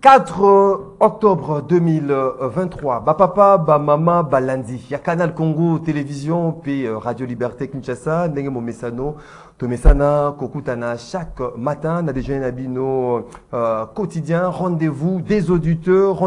4 octobre 2023, ba papa, ba mama, ba lundi. Il y a Canal Congo Télévision, puis Radio Liberté Kinshasa, ndenge mo mesano, to mesana, kokutana chaque matin, na déjeuner nabino quotidien, rendez-vous des auditeurs,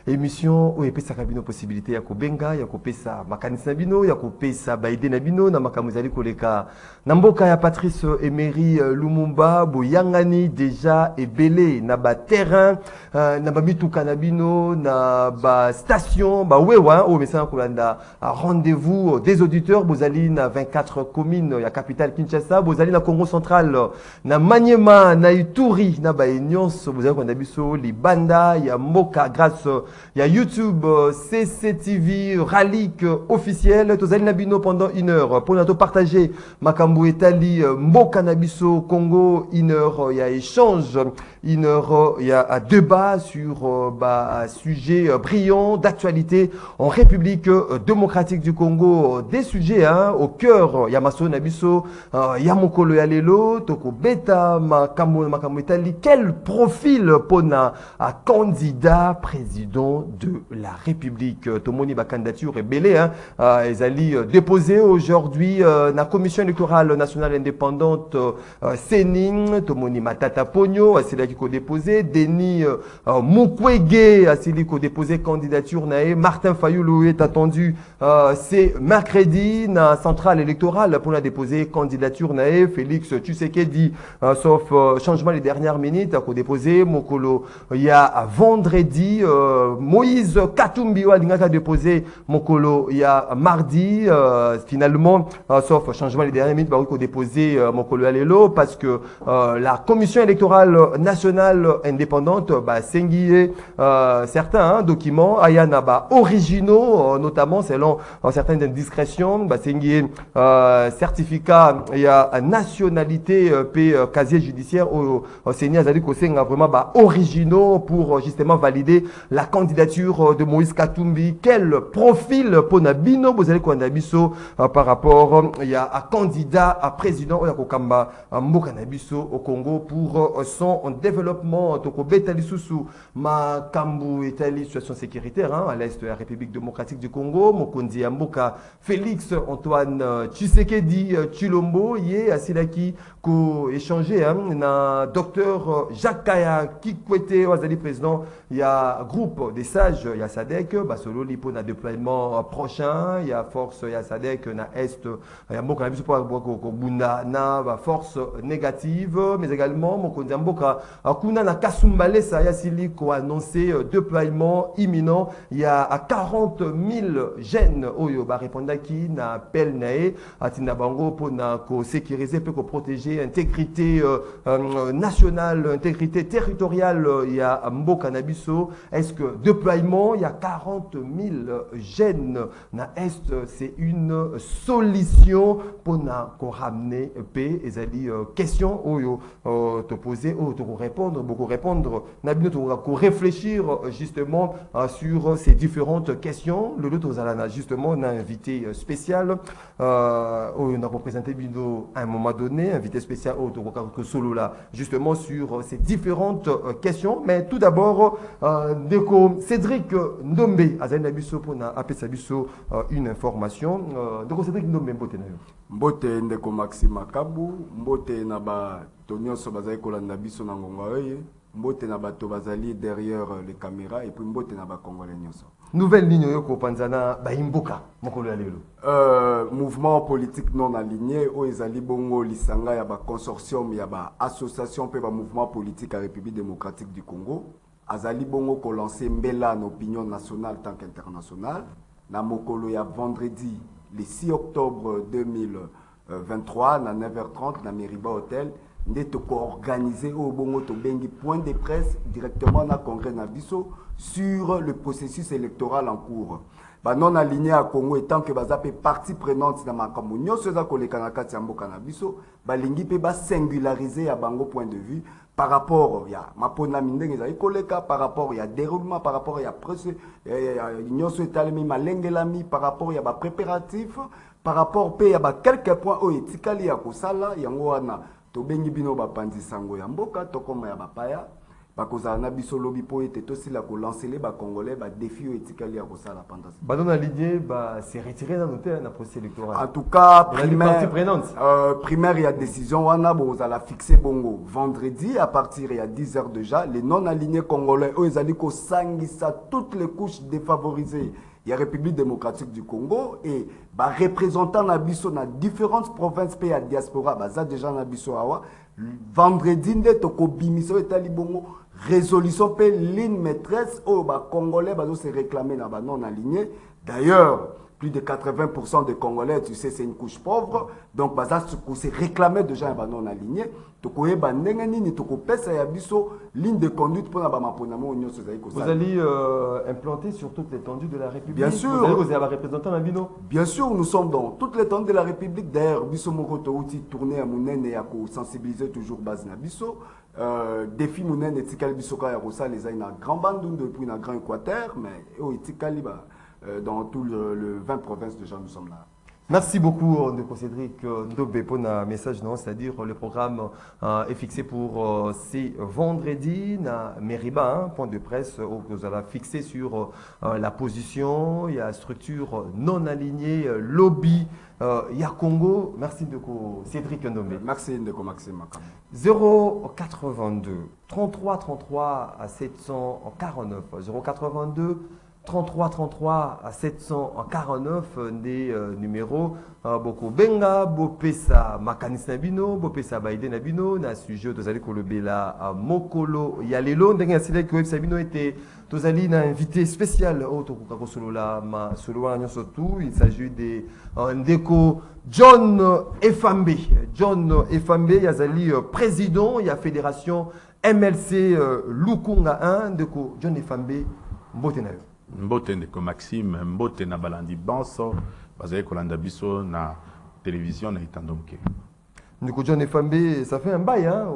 émission où epesa kabino possibilité ya kobenga, ya kopesa makanisi nabino, ya kopesa baide nabino, na makamuzali koleka. Namboka ya Patrice Emery Lumumba, boyangani déjà ebele na ba terrain, na ba mituka nabino, na ba station, ba wewa, o mesana kolanda rendez-vous des auditeurs, bozali na 24 communes, ya capitale Kinshasa, bozali na Congo central, na Maniema, na Ituri, na ba Nyonso, bozali kolanda biso Libanda, ya Moka grâce ya YouTube, CCTV, Ralik officiel, tozali nabino pendant 1 heure pour nous partager makambo etali Mboka nabiso Congo, 1 heure il y a échange, 1 heure il y a débat sur sujet brillant d'actualité en République démocratique du Congo, des sujets au cœur ya maso nabiso ya mokolo ya lelo toko beta makambo etali quel profil pona candidat président de la République. Tomoni ba candidature belé ezali déposé aujourd'hui na commission électorale nationale indépendante Séning, Tomoni Matata Pogno asili ko déposé, Denis Mukwege asili ko déposé candidature nae, Martin Fayulu est attendu c'est mercredi na centrale électorale pour la déposer candidature nae, Félix Tshisekedi sauf changement les dernières minutes a ko déposé mokolo il y a vendredi Moïse Katumbi a déposé mokolo il y a mardi finalement sauf changement les dernières minutes a déposé mokolo ya lelo parce que la commission électorale nationale indépendante sengié certains documents ayana originaux notamment selon certaines indiscrétions sengié certificat il y a nationalité p casier judiciaire au Seigneur Azali Kosenga vraiment originaux pour justement valider la candidature de Moïse Katumbi. Quel profil pour Nabino Bozali Kwandabiso par rapport il y a un candidat à président Oyakokamba Mboka Nabiso au Congo pour son développement toko betali susu ma kambu etali situation sécuritaire à l'est de la République démocratique du Congo mokonzi ya mboka Félix Antoine Tshisekedi Tshilombo yé asilaki ko échanger na docteur Jacques Kaya Kikwete wazali président il y a groupe des sages il y a SADC basolo lipo na déploiement prochain il y a force il y a SADC na est il y a mboka na biso ko bunda na force négative mais également mokonzi mboka kuna na Kasumbale ça ya sili ko annoncé déploiement imminent il y a 40 000 jeunes oyo ba répondaki na appel nae atina bango pour na ko sécuriser peut ko protéger intégrité nationale intégrité territoriale il y a mboka na biso. Est-ce que déploiement il y a 40 000 jeunes na est c'est une solution pour na ko ramener paix ezali question oyo te poser ou te répondre beaucoup répondre na bino to réfléchir justement sur ces différentes questions le lot aux alana justement on a invité spécial on a représenté bino à un moment donné invité spécial au to solo là justement sur ces différentes questions mais tout d'abord Deko Cédric Ndombe azali na biso pona apesa biso une information Deko Cédric Ndombe mbote na yo mbote ndeko Maxime Kabu mbote na ba tonyoso bazali kolanda biso na ngonga oye mbote na bato bazali derrière les caméras et puis mbote na ba congolais nyonso. Nouvelle ligne yoko panzana ba imboka mokolo ya lelo mouvement politique non aligné o ezali bongo lisanga ya ba consortium ya ba association pe ba mouvement politique à République démocratique du Congo azali bongo ko lancer mbela en opinion nationale tant qu'internationale na mokolo ya vendredi le 6 octobre 2023 na 9h30 na Meriba Hotel ndeto ko organiser au bongo to bengi point de presse directement na congrès na biso sur le processus électoral en cours. Non aligné à Congo étant que bazape partie prenante dans ma communion ceux ko le kanaka tiamboka na biso balingi pe ba singulariser à bango point de vue par rapport ya mapona mindenge za ikoleka par rapport ya déroulement par rapport ya presse nyoso etalemi malengelami par rapport ya ba préparatif par rapport pe ya ba quelques points o etikali ya kosala yango wana to bengi bino ba panzi sango ya mboka to koma ya bapaya bakozala na biso lobi po ete tosila kolancer les Congolais défi etikali ya kosala pendant ça. Badon aligné c'est retiré dans notre la procédure électorale. En tout cas, primaire il y a décision wana bozala fixer bongo vendredi à partir il y a 10h déjà les non alignés congolais eux ils allaient ko sangisa toutes les couches défavorisées. Il y a République démocratique du Congo et représentant na biso na différentes provinces pays à diaspora baza déjà na biso awa vendredi nde toko bimiso etali bongo résolution pe ligne maîtresse au congolais bazo se réclamer na ba non aligné. D'ailleurs plus de 80% des Congolais, tu sais, c'est une couche pauvre. Donc, ça se réclamait de gens non alignés. Vous ligne de conduite pour vous allez implanter sur toute l'étendue de la République. Bien sûr. Vous avez représentant la Bino. Bien sûr, nous sommes dans toute l'étendue de la République. D'ailleurs, Bisso Mokoto outil tourné à Mounene et à sensibiliser toujours base na Bisso. Défi Mounene et Tikali Bissoka et Rosa, les a une grande bande depuis un grand Équateur, mais Tikali dans tout le 20 provinces déjà nous sommes là. Merci beaucoup Ndeko Cédric Ndobé pour un message, c'est-à-dire le programme est fixé pour ces vendredis na Meriba, point de presse où vous allez fixer sur la position, il y a structure non alignée, lobby, il y a Congo. Merci Ndeko Cédric Ndobé. Merci Ndeko Maxime. 082 33 33 à 749 082 33 33 à 749 des numéros beaucoup benga bopesa makanisi na bino bopesa baide na bino na sujet tozali kolobela mokolo ya lelo ndenge ya sila ko bino était tozali na invité spécial au tokoka kosolola ma solo wana surtout il s'agit de Ndeko John Efambe. John Efambe yazali président ya fédération MLC Lukunga 1 Ndeko John Efambe mbote na yo. Mbote Ndeko Maxime, mbote na balandi banso, bazali kolanda biso na télévision na itandomke. Ndeko John Efambe, ça fait un bail, hein,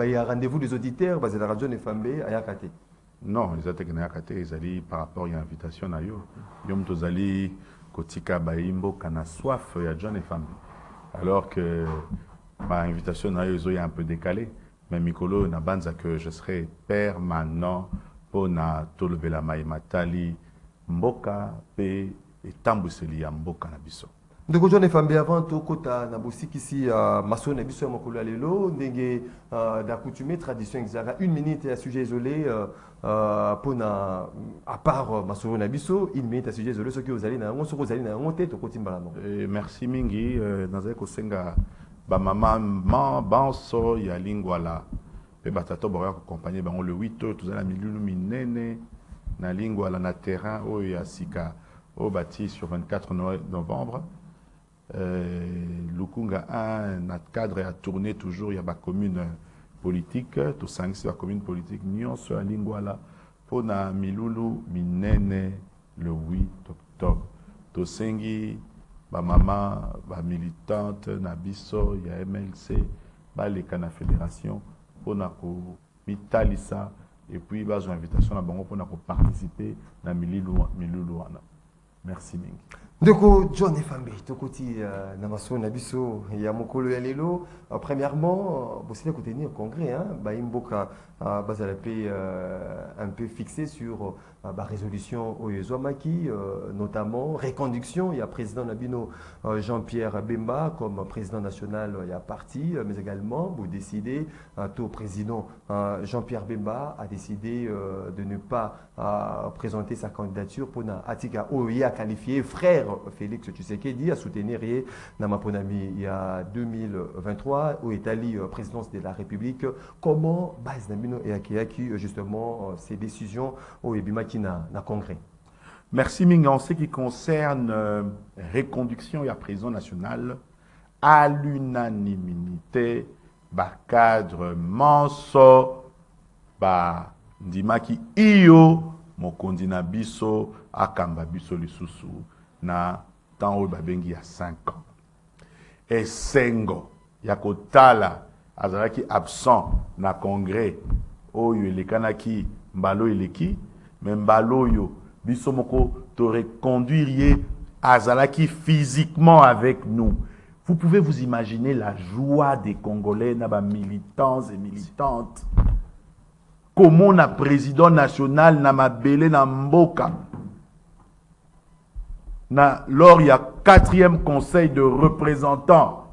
y a rendez-vous des auditeurs, basé la radio Efambe à Yakate. Non, les attaques na Yakate, ils allaient par rapport à l'invitation na yo. Yom tozali kotika baimbo kana soif ya John Efambe. Alors que ma invitation na yo est un peu décalée, mais Mikolo na banza que je serai permanent pona tolobela mai matali mboka pe etambuseli ya mboka na biso. Ndeko John Efambe avant to kota na bosikisi maso na biso ya mokolo ya lelo ndenge d'accoutumée tradition exara une minute à sujet isolé pona à part maso na biso une minute à sujet isolé ce que vous allez na ngo allez na ngo te to kotimba la merci mingi nazali kosenga ba mama banso ya lingwala pe batato boya accompagner bango le 8 heures tozala milulu minene na lingwala na terrain o ya sika au bâti sur 24 novembre. Lukunga 1, notre cadre a tourné toujours, il y a ma commune politique, tout ça, c'est la commune politique, Nyon sur la Lingwala, pour na Milulu, Minene, le 8 octobre. Tosengi, ma maman, ma militante, Nabiso, il y a MLC, les Cana Fédération, pour na Mitalisa, et puis, bah, j'ai invitation à Bango pour participer à Milulu. Merci Ming. Ndeko John Efambe, tokoti na maso na biso ya mokolo ya lelo. Premièrement, vous savez que tenir congrès, hein, baimboka bazala pe un peu fixé sur la résolution au Yezwamaki, notamment reconduction. Il y a président Nabino Jean-Pierre Bemba comme président national, il y a parti, mais également vous décidez, tout président Jean-Pierre Bemba a décidé de ne pas présenter sa candidature pour na Atika Oya qualifié frère Félix Tshisekedi à soutenir Namaponami il y a 2023 où Italie présidence de la République. Comment base Namino et Akiaki justement ces décisions au Ebimaki na congrès? Merci Ming. En ce qui concerne reconduction et à président national à l'unanimité cadre manso ndimaki iyo mokondi na biso akamba biso lisusu na temps oyo babengi ya 5 ans. Esengo ya kotala azalaki absent na congrès oyo elekanaki mbalo eleki mais mbalo oyo biso moko to reconduire azalaki physiquement avec nous. Vous pouvez vous imaginer la joie des Congolais, militants et militantes. comment na président national na mabele na mboka na lors il y a 4e conseil de représentants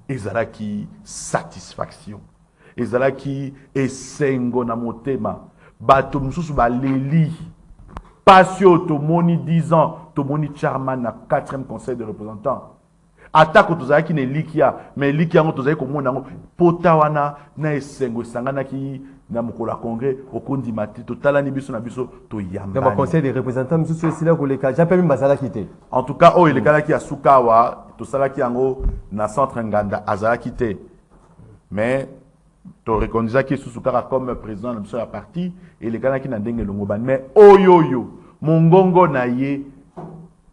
ezalaki satisfaction ezalaki esengo na motema bato mususu baleli pasio tomoni 10 ans tomoni chairman na 4e conseil de représentants atako tozalaki na likia mais likia ngo tozalaki komona ngo pota wana na esengo esanganaki na mokolo ya congrès okondi mati totalani biso na biso toyamba dans le conseil des représentants mususu esila koleka japemi bazalaki te en tout cas oyo elekalaki ya sukawa tosalaki yango na centre nganda azalaki te mais to reconnaissaki susu kaka comme président de la parti elekalaki na ndenge longobani mais oyoyo mongongo na ye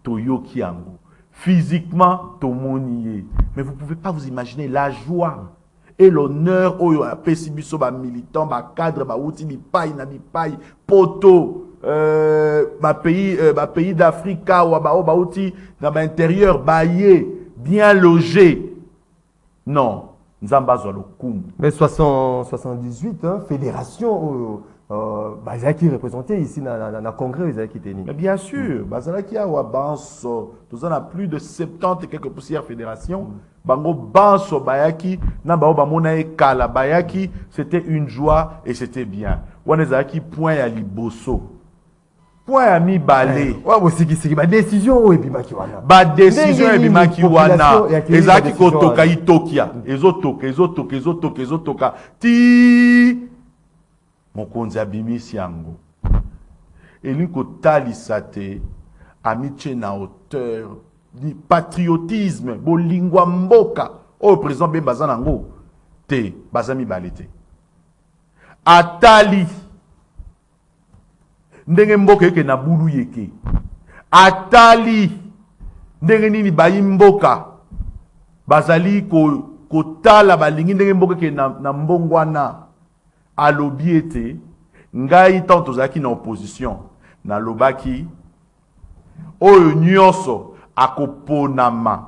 toyoki yango physiquement tomoni. Mais vous ne pouvez pas vous imaginer la joie et l'honneur au pesibiso ba militant ba cadre ba outi bi paille na bi paille poto ba pays d'Afrique ou ba outi dans ba intérieur baillé bien logé. Non, nzamba zo lokumu. Mais 78 hein, fédération Bazaki représenté ici dans le congrès Bazaki teni. Mais bien sûr, Bazaki a Banso, nous en a plus de 70 et quelques poussières fédérations. Bango Banso Bayaki, Nambao Bamona et Kala Bayaki, c'était une joie et c'était bien. Wanezaki point à Liboso. Point à mi balé. Ouais, aussi qui ba décision et bimaki wana. Ba décision et bimaki wana. Ezaki kotoka itokia. Ezotoka. Ti mokonzi abimisi yango elingo talisa te amiche na hauteur ni patriotisme bolingwa mboka o président be bazana ngo te bazami balete atali ndenge mboka yeke na bulu yeke atali ndenge nini bayi mboka bazali ko tala balingi ndenge mboka ke na mbongwana alobi ete ngai tant tozalaki na opposition na lobaki oyo nyonso akoponama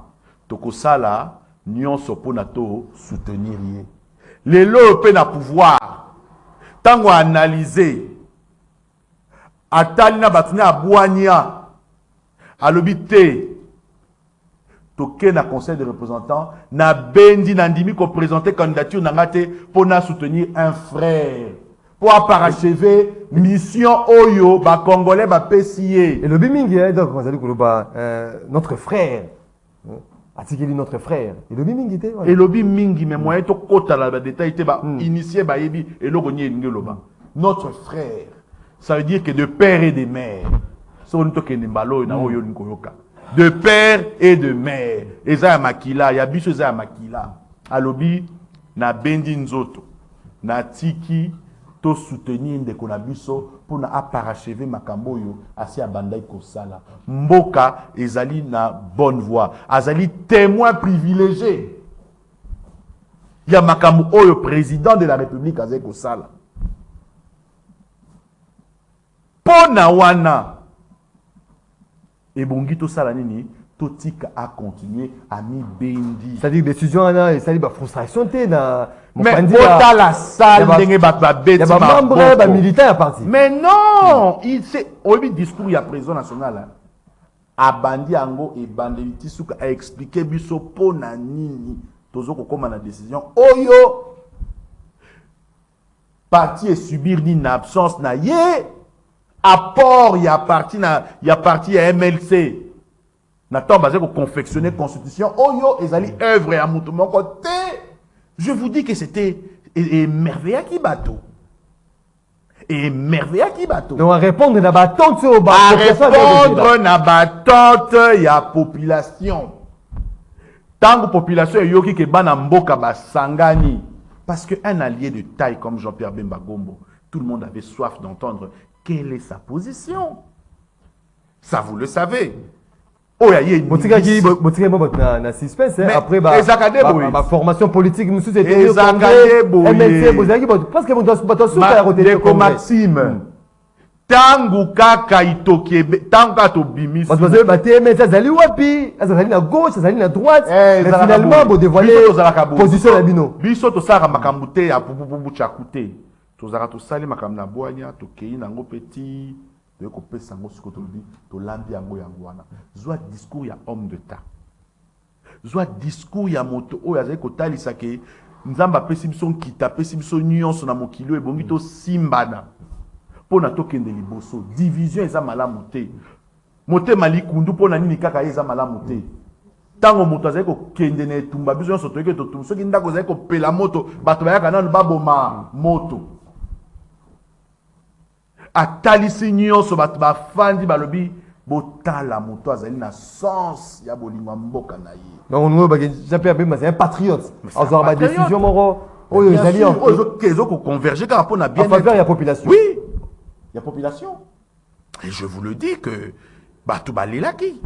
tokosala nyonso pona to soutenir ye lelo pe na pouvoir tango analyser atali na batuna abwania alobi te toke na conseil de représentants na bendi na ndimi ko présenter candidature na ngate pour na soutenir un frère pour parachever mission oyo ba congolais ba pesier et le bimingi donc on a dit que notre frère atikeli notre frère et le bimingi te et le bimingi mais moyen to kota la détail te ba initier ba yebi et lo gonye loba notre frère ça veut dire que de père et de mère so on to ke mbalo na oyo nkoyoka de père et de mère. Eza ya makila, ya biso eza ya makila. Alobi na bendi nzoto, na tiki to soutenir ndeko na biso pour na aparachever makambo yo asi abandai kosala. Mboka ezali na bonne voie, azali témoin privilégié. Ya makambo oyo président de la République azali kosala. Pona wana et bongito sala nini totika a continuer à mi bendi c'est-à-dire décision ana et ça dit ba frustration té na mais ota la salle ndenge ba beti ba membre ba militant à parti mais non il c'est obi discours ya président national abandi ango e bandeliti suka a expliquer biso pona nini tozoko koma na décision oyo parti et subir ni absence na ye apport il y a parti à MLC na temps basé pour confectionner constitution oyo ezali œuvre à mutu mon côté je vous dis que c'était merveilleux qui bateau et merveilleux qui bateau donc à répondre na batante au bas à répondre na batante il y a population tant que population yoki ke bana mboka basangani parce que un allié de taille comme Jean-Pierre Bemba Gombo tout le monde avait soif d'entendre quelle est sa position? Ça, vous le savez. Oh, il y a une suspense après ma formation politique. Parce que Maxime, tangu kaka itokebe tangu kato bimisi parce que baté mais ça zali wapi ça zali na gauche ça zali na droite mais finalement bo dévoiler position na bino biso to saka makambu te ya pupupu chakute to zaka to sali makambu na boanya to kei nango petit de ko pesa ngo siko to bi to lambi yango wana zwa discours ya homme de temps zwa discours ya moto oyo azali ko talisa ke nzamba pesi biso kita pesi biso nyonso na mokilo ebongi to simbana pona tokende liboso division eza malamu te motema likundu pona nini kaka eza malamu te tango moto azali kokende na etumba biso nyonso toyeke totumba soki ndako ezali kopela moto bato bayaka nanu baboma moto atalisi nyonso bato bafandi balobi botala moto azali na sens ya bolingo ya mboka na ye donc nous c'est un patriote azwa ba décision moko oyo ezali ezo ko converger kaka pona bien en faveur ya population. Oui, il y a population. Et je vous le dis que bato balelaki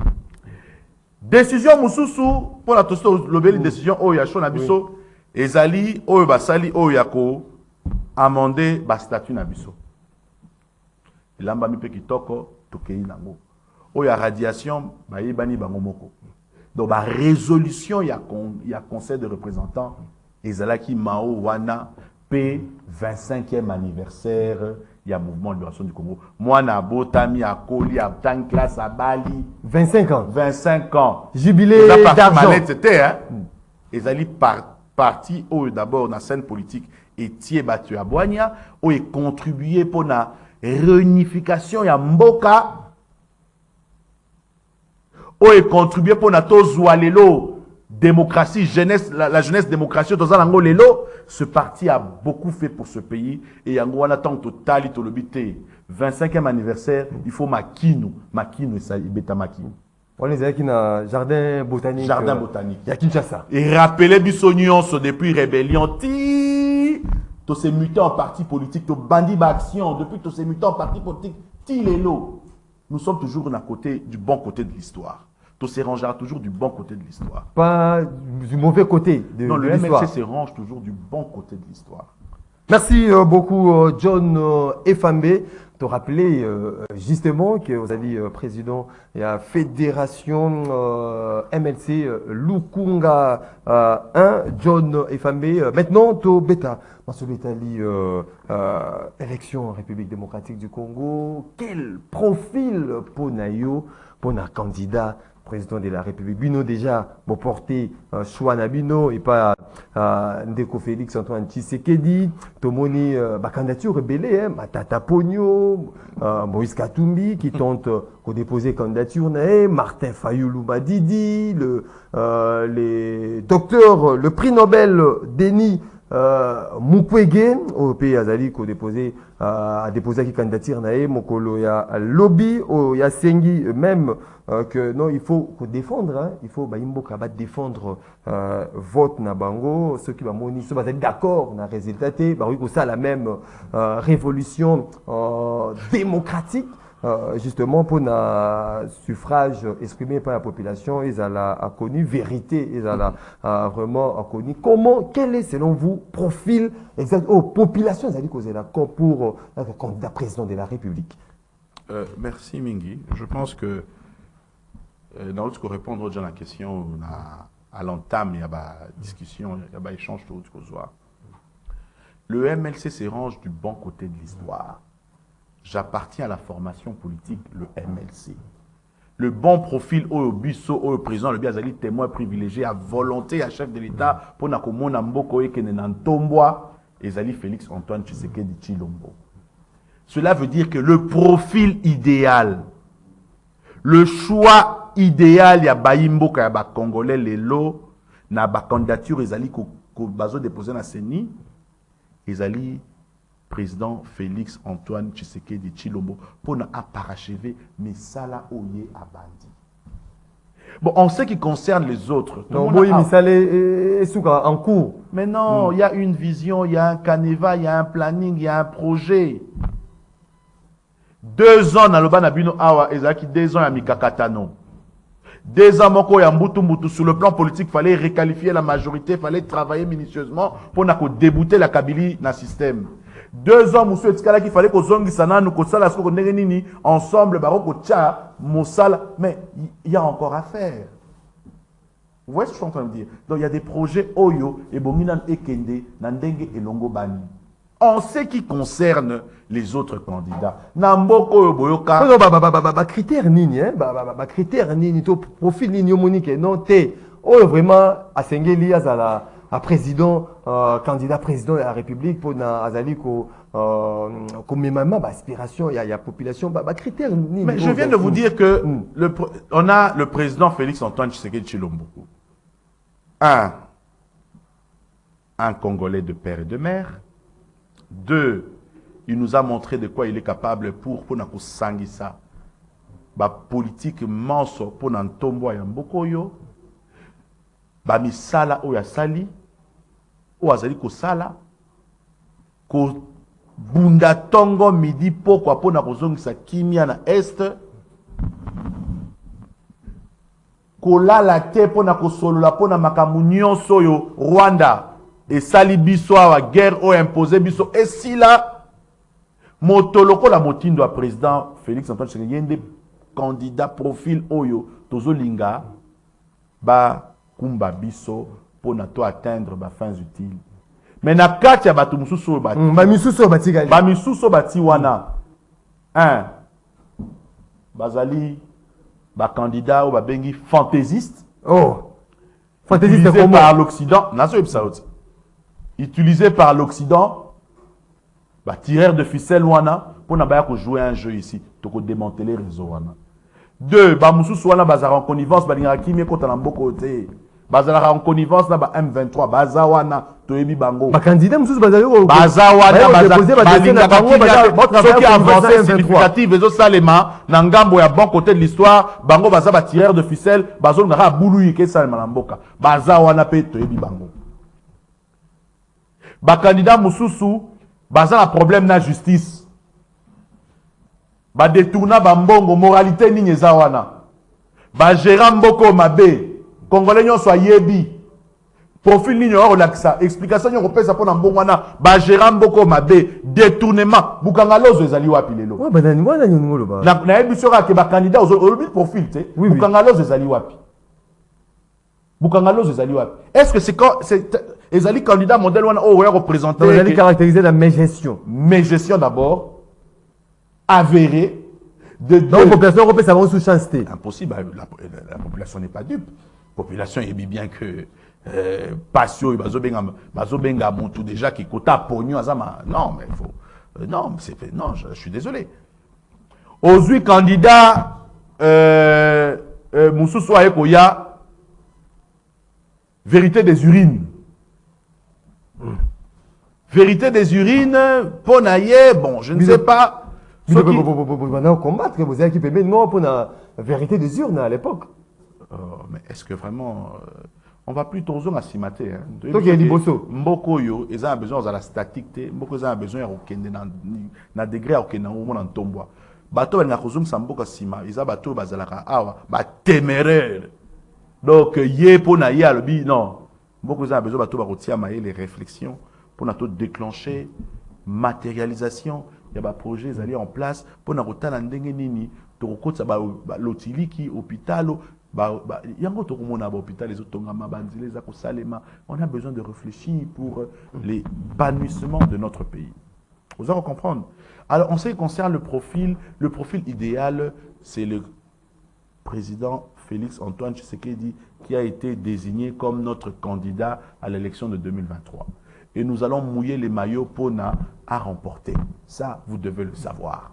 décision mususu pour la tosto lobeli décision oyo ya shona biso ezali oyo basali oyo ya ko amender ba statut na biso elamba mi pe kitoko tokei nango oyo ya radiation bayebani bango moko donc ba résolution ya conseil de représentants ezalaki mao wana p 25e anniversaire ya mouvement de libération du Congo. Moi, na botami à Koli, à tant classe à Bali. 25 ans. 25 ans. Jubilé d'argent. C'était, hein. Ils allaient parti, d'abord, dans la scène politique, et Thié battu à Boigna, où ils contribuaient pour la réunification ya Mboka, où ils contribuaient pour la Tozoualelo, démocratie, jeunesse, la jeunesse démocratie, ce parti a beaucoup fait pour ce pays et on attend total le 25e anniversaire, il faut makinu et ça beta makinu. On les a qui na jardin botanique. Jardin botanique. Il y a Kinshasa. Et rappeler Bissonion depuis rébellion to se muté en parti politique, to bandi action depuis to se muté en parti politique, nous sommes toujours à côté du bon côté de l'histoire. To se rangera toujours du bon côté de l'histoire. Pas du mauvais côté de non, l'histoire. Non, le MLC se range toujours du bon côté de l'histoire. Merci beaucoup, John Efambe. Te rappeler justement que vous avez président de la fédération MLC Lukunga 1, John Efambe. Maintenant, to beta. Dans ce beta, élection en République démocratique du Congo. Quel profil pour Nayo, pour un candidat président de la République? Bino déjà, bon porté choix na bino et pas Ndeko Félix Antoine Tshisekedi, Tomoni, candidature rebellée, Matata Pogno, Moïse Katumbi qui tente de déposer candidature, Martin Fayoulou Madidi, les docteurs, le prix Nobel Denis Mukwege au pays Azali qui a déposé qui candidature nae mokolo ya lobby o ya sengi même que non il faut défendre hein, il faut imboka ba défendre vote na bango ceux qui va moni ceux va être d'accord na résultat té ba ko ça la même révolution démocratique justement pour un suffrage exprimé par la population, ils ont connu vérité, ils ont vraiment connu comment, quel est selon vous profil exact aux populations, ils ont causé l'accord pour le candidat président de la République. Merci Mingi. Je pense que dans l'autre répondre à la question à l'entame, il y a une discussion, il y a un échange tout ce le MLC se range du bon côté de l'histoire. J'appartiens à la formation politique, le MLC. Le bon profil au biso, au président, le biazali témoin privilégié à volonté à chef de l'État pour nakomona mboko et kenenantomboa ezali Félix Antoine Tshisekedi Tshilombo. Cela veut dire que le profil idéal, le choix idéal ya baimboka ya ba congolais lelo na ba candidature ezali ko bazo déposer na CENI ezali président Félix Antoine Tshisekedi Tshilombo pour ne pas parachever mais ça là oye abandi. Bon, en ce qui concerne les autres, non, oui, mais ça est en cours. Mais non, il y a une vision, il y a un canevas, il y a un planning, il y a un projet. 2 ans dans le Banabino Awa, Ezaki 2 ans à Mikakatano. 2 ans moko ya mbutu sur le plan politique, il fallait requalifier la majorité, il fallait travailler minutieusement pour débouter la Kabylie dans le système. 2 ans monsieur etikala qu'il fallait que zongisa nanu ko sala ko ndenge nini ensemble baroko tcha mosala, mais il y a encore à faire. Vous voyez ce que je suis en train de dire? Donc il y a des projets Oyo et Bominan Ekende, Nandenge et Longo Bani. En ce qui concerne les autres candidats, Namboko Boyoka. Non, critère nini, hein? Critère nini, to profil nini Monique, non, t'es, oh, vraiment, à Sengeli, à président, candidat président de la République, pour Azali, comme même aspiration, il y a population, critère nini. Mais je viens de vous dire que on a le président Félix Antoine Tshisekedi Tshilombo. Un Congolais de père et de mère. 2, il nous a montré de quoi il est capable pour nous sangisa. Politique manso pour nous tombo ya mbokoyo. Misala o ya sali. O azali ko sala. Ko bunda tongo midi pokwa pour nous kozongisa kimia na est. Kolala te pona kosolola pona makambo nyonso yo Rwanda et sali biso wa guerre o imposé biso et si là motoloko la motindo a président Félix Antoine Tshisekedi yende candidat profil oyo tozolinga ba kumba biso pona to atteindre ba fins utiles. Mais na kati ya batu mususu ba misusu bati wana 1 bazali candidat ou bengi fantaisiste. Oh, fantaisiste utilisé par l'Occident. Utilisé par l'Occident. Tireur de ficelle wana pour n'a jouer un jeu ici. Toko démanteler les réseaux wana. 2, musu wana bazara en connivence balinga kimi kota na mboko te. Bazara en connivence na M23 bazawana toyebi bango. Candidat musu bazawana ce qui a avancé significative les salema na ngambo ya bon côté de l'histoire bango baza tireur de ficelle bazo ngara bulu ke salema na mboka bazawana pe toyebi bango. Candidat mususu baza na problème na justice. Détourna mbongo moralité nini ezawana. Gérant mboko mabe Congolais nyonso yebi profil nini relaxa explication nyo kopesa pona mbongo wana gérant mboko mabe détournement bukangalozo ezali wapi lelo na yebi sura ke candidat au profil te bukangalozo ezali wapi est-ce que c'est ezali candidat modèle wana o représenter ezali caractériser la mégestion d'abord avéré. Donc la population européenne ça va sous chancité. Impossible, la population n'est pas dupe. La population est bien que passion bazobenga montou déjà qui kota pognon azama. Non mais il faut non, je suis désolé. Aux 8 candidats Moussousou Ayekoya vérité des urines. Vérité des urines Ponaye, bon, je ne sais pas. Vous allez combattre, vous avez équipé maintenant pour la vérité des urnes à l'époque. Mais est-ce que vraiment on va plus toujours à cimater donc il y a des bosso mboko yo ils ont besoin de la statique mboko ils ont besoin ya kokende na degré ya kokende na mona ntombwa bato ba ngakuzum samboka sima ils ont bato bazalaka awa ba téméraire donc yé pona ya lobi non mboko ils ont besoin bato ba kotia maye les réflexions pour na to déclencher matérialisation il y a des projets qui sont en place pour nous faire ndenge nini to kokotsa ba lotiliki hôpital yango to komona ba hôpital les otongama banzile za ko salema. On a besoin de réfléchir pour l'épanouissement de notre pays. Vous allez comprendre. Alors en ce qui concerne le profil idéal, c'est le président Félix Antoine Tshisekedi qui a été désigné comme notre candidat à l'élection de 2023. Et nous allons mouiller les maillots Pona à remporter. Ça, vous devez le savoir.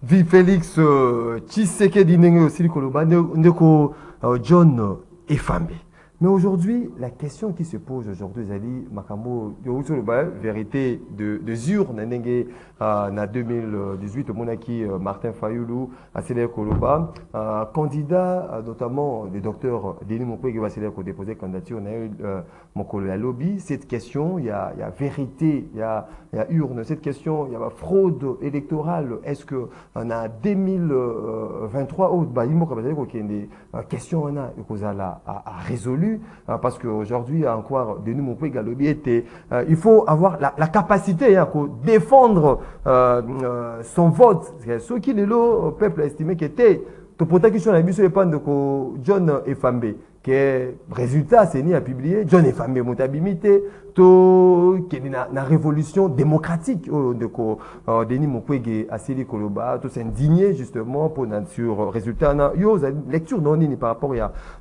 Vive Félix Tshisekedi aussi John Efambe. Mais aujourd'hui, la question qui se pose aujourd'hui, Zali Makambo, vérité de urne, en 2018, au Martin Fayoulou, à Célé Koloba, candidat notamment le docteur Denis Mokwe qui va déposer candidature, on a eu Mokolo à lobby. Cette question, il y a vérité, il y a urne. Cette question, il y a fraude électorale. Est-ce qu'on a 2023 ou il y a des questions à résoudre? évolue, parce qu'aujourd'hui, encore, Denis Mukwege Galobi était, il faut avoir la capacité pour défendre son vote. Ce qui le peuple a estimé qu'il était, tout pour qui sont la mission dépend de John Efambe, que résultat, c'est ni à publier, John Efambe montabimité, tout qui est la révolution démocratique de Denis Mukwege Asili Koloba, tout s'indigner justement pour sur résultat. Yo, lecture non ni par rapport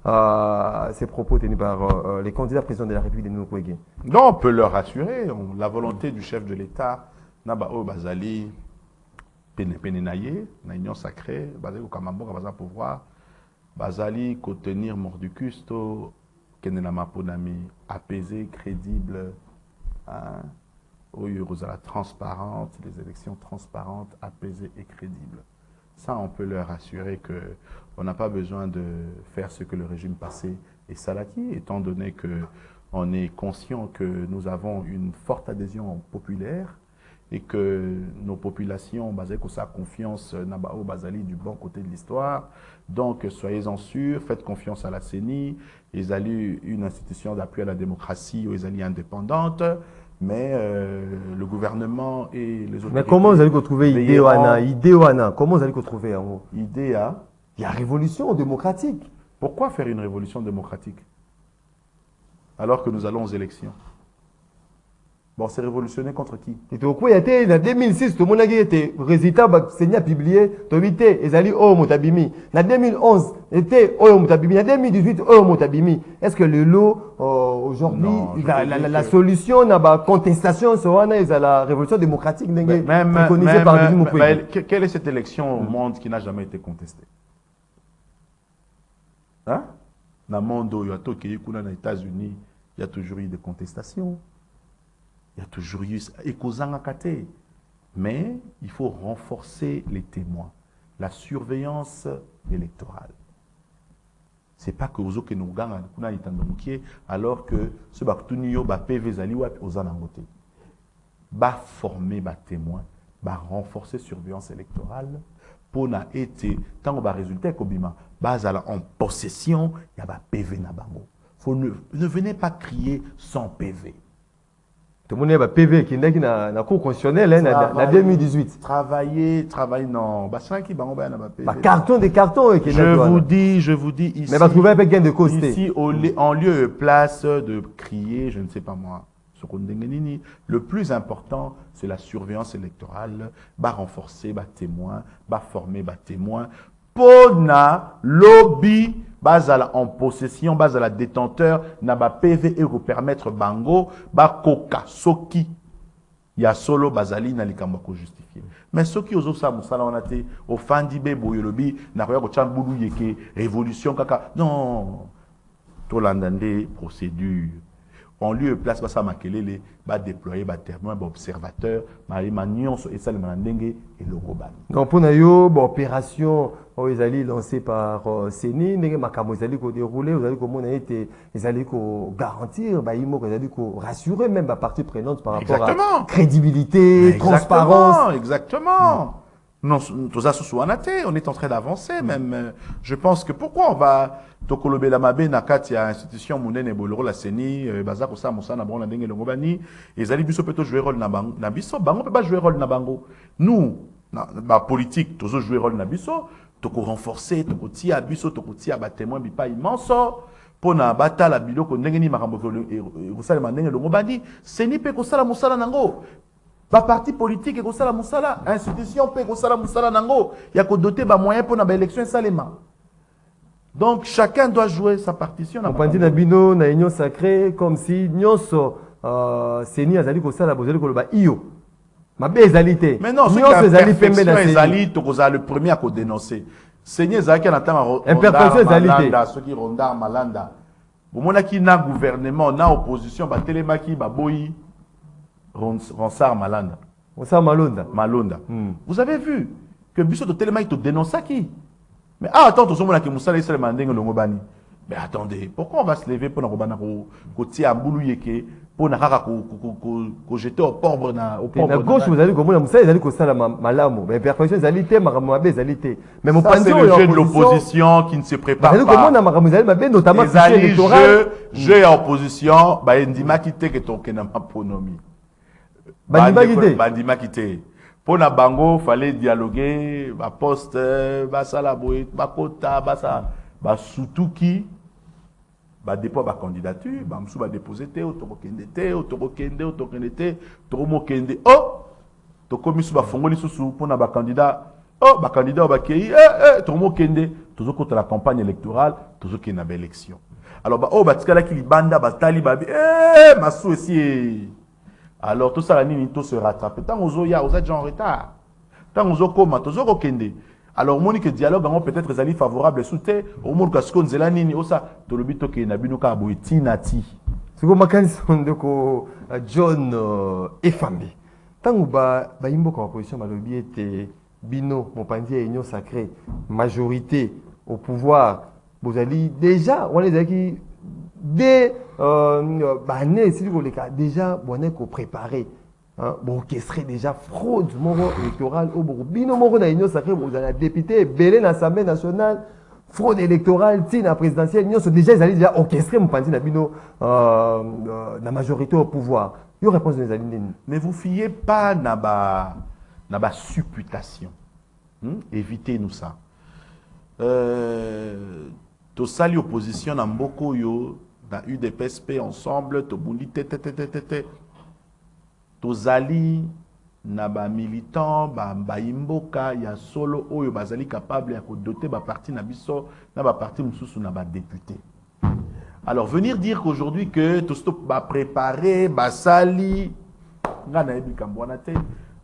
à ces propos tenus par les candidats présidents de la République Denis Mukwege. Non, on peut leur rassurer. La volonté du chef de l'État, Nabao Bazali, Penenaye, na union sacrée, Bazali Kamambo, Bazali pouvoir, Bazali contenir Morducusto, Kenenama Ponami, apaisé, crédible, transparente, les élections transparentes, apaisées et crédibles. Ça, on peut leur assurer qu'on n'a pas besoin de faire ce que le régime passé est salaki, étant donné qu'on est conscient que nous avons une forte adhésion populaire et que nos populations, basées sur sa confiance, Nabao Bazali du bon côté de l'histoire. Donc, soyez-en sûrs, faites confiance à la CENI. Ils ont une institution d'appui à la démocratie, ils ont indépendante, mais le gouvernement et les autres. Mais comment vous allez retrouver Idéoana? Comment vous allez retrouver en haut? Idéa. Il y a révolution démocratique. Pourquoi faire une révolution démocratique alors que nous allons aux élections? Bon, c'est révolutionner contre qui? Et tout coup, il y a été en 2006, tout le monde a été résultat, c'est publié, tu as vu, ils allaient Motabimi. En 2011, était Motabimi. En 2018, Motabimi. Est-ce que le lot, aujourd'hui, la solution, la contestation, c'est la révolution démocratique préconisée par Denis Mukwege? Quelle est cette élection au monde qui n'a jamais été contestée? Hein? Dans le monde où il y a aux États-Unis, il y a toujours eu des contestations. Il y a toujours eu Ekozangakate. Mais il faut renforcer les témoins. La surveillance électorale. Ce n'est pas que vous avez alors que ce baktunio ba PV zaliwa ozanangote. Ba former ba témoins, ba renforcer surveillance électorale pour na été tant ba résultat kobima bazala en possession ya ba PV na bango. Ne venez pas crier sans PV. Tout le monde a PV qui est dans la cour constitutionnelle en 2018. Travailler, non. Carton des cartons. Je vous dis ici. Mais va trouver un peu gain de costé. Ici, en lieu et place de crier, je ne sais pas moi, le plus important, c'est la surveillance électorale. Renforcer, témoins, former, témoins. Pona, lobby, basala en possession, basala détenteur, n'a pas PV et vous permettre bango, koka, soki. Il y a solo basali na likambo ko justifier. Mais soki ozo sa musala on a été au fandibe boyolobi na koya ko chamboulou yeke révolution kaka. Non. To landande procédure. En lieu et place basa makelele ba déployer ba témoin ba observateur mari manion et ça le mandenge et le goban. Donc pour nayo opération ils allaient lancée par CENI ndenge makamo ils allaient ko dérouler vous allez comment été ils allaient ko garantir ba imo ils allaient ko rassurer même ba partie prenante par rapport à crédibilité, transparence. Exactement. Non, on est en train d'avancer même. Je pense que pourquoi on va Tokolobe la mabe nakati à institution monene boloro la CENI bazako sa musa na bon na ndenge longobani ezali biso peto jouer rôle na bango na biso bango peut pas jouer rôle na bango nous ba politique tozo jouer rôle na biso toko renforcer toko tia biso toko tia ba témoin bipa immense pona batala biloko ndenge ni makambo ko sala ndenge longobani CENI pe ko sala musala nango. Ba parti politique et ko sala musala institution pe ko sala musala nango ya ko doter ba moyen pour na ba élection salema. Donc chacun doit jouer sa partition. On pense na bino na union sacrée comme si nyonso CENI azali ko sala bozali ko loba iyo. Mabe ezalité. Mais non, nyonso ezali pembe na ezali to koza le premier à ko dénoncer. CENI ezaki na tama imperfection ezalité. Ceux qui rondar malanda. Au mona ki na gouvernement na opposition ba telemaki ba boyi Ronsard Malanda. Ronsard Malonda. Malonda. Vous avez vu que biso de telemaki to dénonce qui? Mais attends, tout le monde a qui moussala mandeng le ngobani. Mais attendez, pourquoi on va se lever pour nous kotia mbulu yeke pour na kaka ko jeter au pauvre na gauche vous allez comme ça ils allez ko sala malamu mais perfection ils allaient te makamwabe ils allaient te mais mon c'est le jeu de l'opposition qui ne se prépare pas. Vous allez comment makamwabe notamment électoral jeu à opposition ba ndima kité que ton kenama pronomi bandima kité pour na bango fallait dialoguer ba poste ba sala boy ba kota ba ça ba sutuki ba dépôt ba candidature ba msu ba déposer te otokende toromokende oh to komisu ba fongoli susu pona ba candidat oh ba candidat ba kei toromokende tozoko la campagne électorale tozoko na ba élection alors ba oh ba tikala ki libanda ba tali ba masu esi alors tout ça la nini to se rattraper tant ozo ya oza déjà en retard tant ozo koma tozoko kende. Alors, Monique dialogue, peut-être les alliés favorables soutien, au monde que ce qu'on zela nini, osa, to le bito ke na bino ka boiti nati. C'est comme quand on dit que John Efambi. Tant que ba imbo ka opposition ba lobi était bino mon pandier union sacrée, majorité au pouvoir. Vous allez déjà, on est qui dès né si vous les cas déjà on est ko préparé. Bon, qui serait déjà fraude électorale au Bino Moro na Union sacrée, vous avez député, belé dans l'Assemblée nationale, fraude électorale, tina présidentielle, Union, déjà ils allaient déjà orchestrer mon panzi na Bino la majorité au pouvoir. Il y a réponse des alliés. Mais vous fiez pas na ba supputation. Évitez-nous ça. To sali opposition na mboko yo na UDPSP ensemble, to bundi te. Tozali na ba militant ba imboka ya solo oyo bazali capable ya ko doter ba parti na biso na ba parti mususu na ba député. Alors venir dire qu'aujourd'hui que to stop ba préparer ba sali ngana ebikambo wana te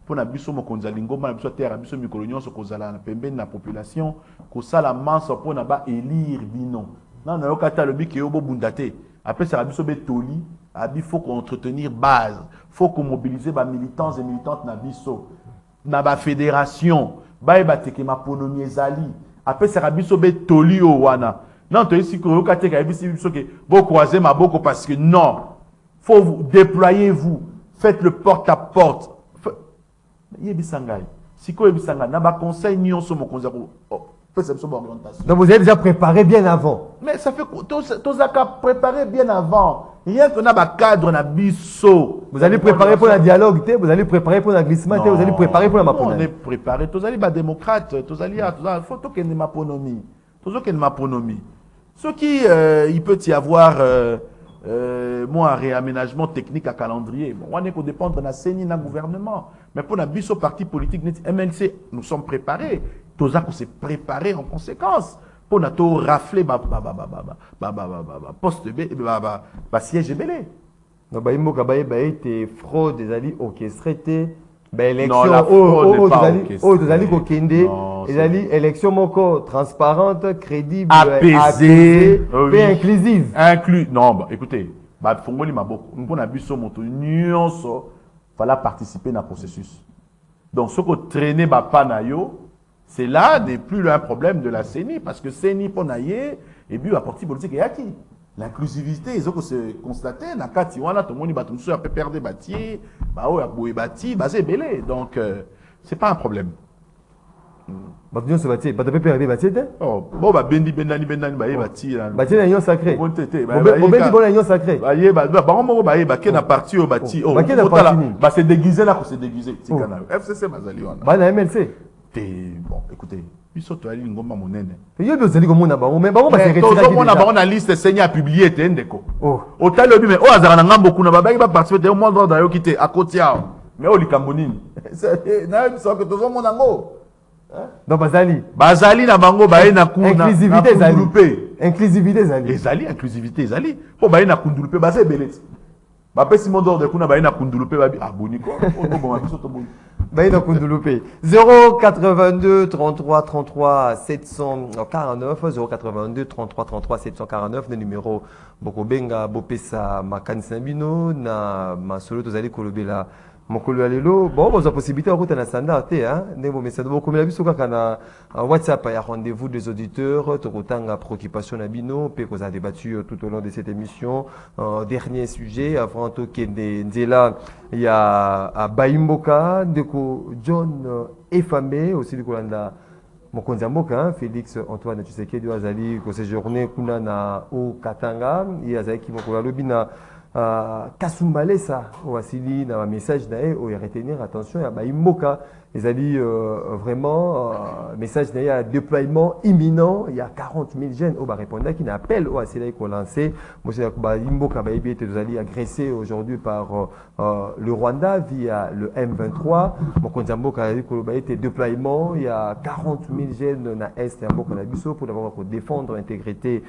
pour na biso mo konzali ngoma na biso terre biso mikolo nyonso kozala na pembeni na population ko sala manso pour na ba élire bino. Na yokata lobi ke obo bundate après ça biso betoli. Il faut qu'on entretenir base, il faut qu'on mobilise les militants et militantes na biso, na ba fédération, ba teke ma ponomi ezali. Après ça rabiso be toli o wana. Non, to ici ko kate ka biso ke bo croiser ma boko parce que non, faut vous déployez-vous, faites le porte à porte. Yebisangai. Siko yebisangai na ba conseil nyonso mo konzako. Donc vous avez déjà préparé bien avant. Mais ça fait tous à préparer bien avant. Rien qu'on a un cadre na biso. Vous allez préparer pour la dialogue, vous allez préparer pour la glissement, vous allez préparer pour la maponomie. On est préparé. Tous allez démocrate, tous allez faut qu'il y ait une maponomie. Tous qu'il y ait une maponomie. Ce qui il peut y avoir un réaménagement technique à calendrier. Bon, on est qu'on dépendre de la CENI, dans le gouvernement. Mais pour la biso parti politique MLC, nous sommes préparés. Tous à se préparer en conséquence. Pour nous rafler poste siège belé. Non bah il été fraude des alliés orchestrés élection élection moko transparente crédible apaisée et inclusive non bah écoutez bah fongoli maboko pour na biso moto nyonso fallait participer à processus donc ce que traîner ba panayo. C'est là n'est plus un problème de la CENI, parce que CENI pour naïe et puis la partie politique est acquis. L'inclusivité, ils ont constaté, na kati wana tout le monde batum sur perdre bâti, bah ouais aboué bâti, bah c'est belé, donc c'est pas un problème. Batum sur bâti, bah tu peux perdre bâti oh bon bah bendani bah bâti bâti na union sacrée. Bon tété, bah bon la union sacrée. Bah yé bah on bah kena parti au bâti oh bah c'est déguisé là, c'est déguisé. FCC bazali wana. Bah na MLC. Bon, écoutez, il saute à l'ingoma monene. Il y a besoin de comme on a bon, mais bon, c'est retiré. On a liste saignée à publier, t'es ndeko. Au talobi, mais oh, azara n'a beaucoup, n'a pas participer au monde d'ailleurs qui était à côté. Mais oh, l'icambonine. C'est n'a ça que tout le monde en haut. Non, Bazali na bango, bae na kuna. Inclusivité, Zali. Inclusivité, Zali. Zali, inclusivité, Zali. Oh, bae na kundulupe, basé belé. Bah, si mon ordre de kuna, bae na kundulupe, babi, ah, boniko. Oh, bon, abiso to bon. Baïna Koundouloupé 082 33 33 749 082 33 33 749 le numéro Bokobenga Bopesa Makan Sambino na Masolo Tozali Kolobela mokolo lelo bon vous avez possibilité de route na standard té hein ndemo message beaucoup mais biso kaka na WhatsApp il y a rendez-vous des auditeurs tokotanga préoccupation na bino pe ko a débattu tout au long de cette émission dernier sujet avant to kende nzela il y a Baimboka ndeko John Efamé aussi de kolanda mokonzi mboka Félix Antoine Tshisekedi azali ko séjourner kuna na o Katanga il azali ki mokolo lobina Kasumbalesa Wasili na message nae o retenir attention ya Baimboka ezali vraiment message nae ya déploiement imminent il y a 40 000 jeunes au répondant qui n'appelle au Wasili ko lancer monsieur Baimboka Baibi était allé agressé aujourd'hui par le Rwanda via le M23 mokonzi mboka ko été déploiement il y a 40 000 jeunes na est ya mboka na biso pour d'avoir pour défendre l'intégrité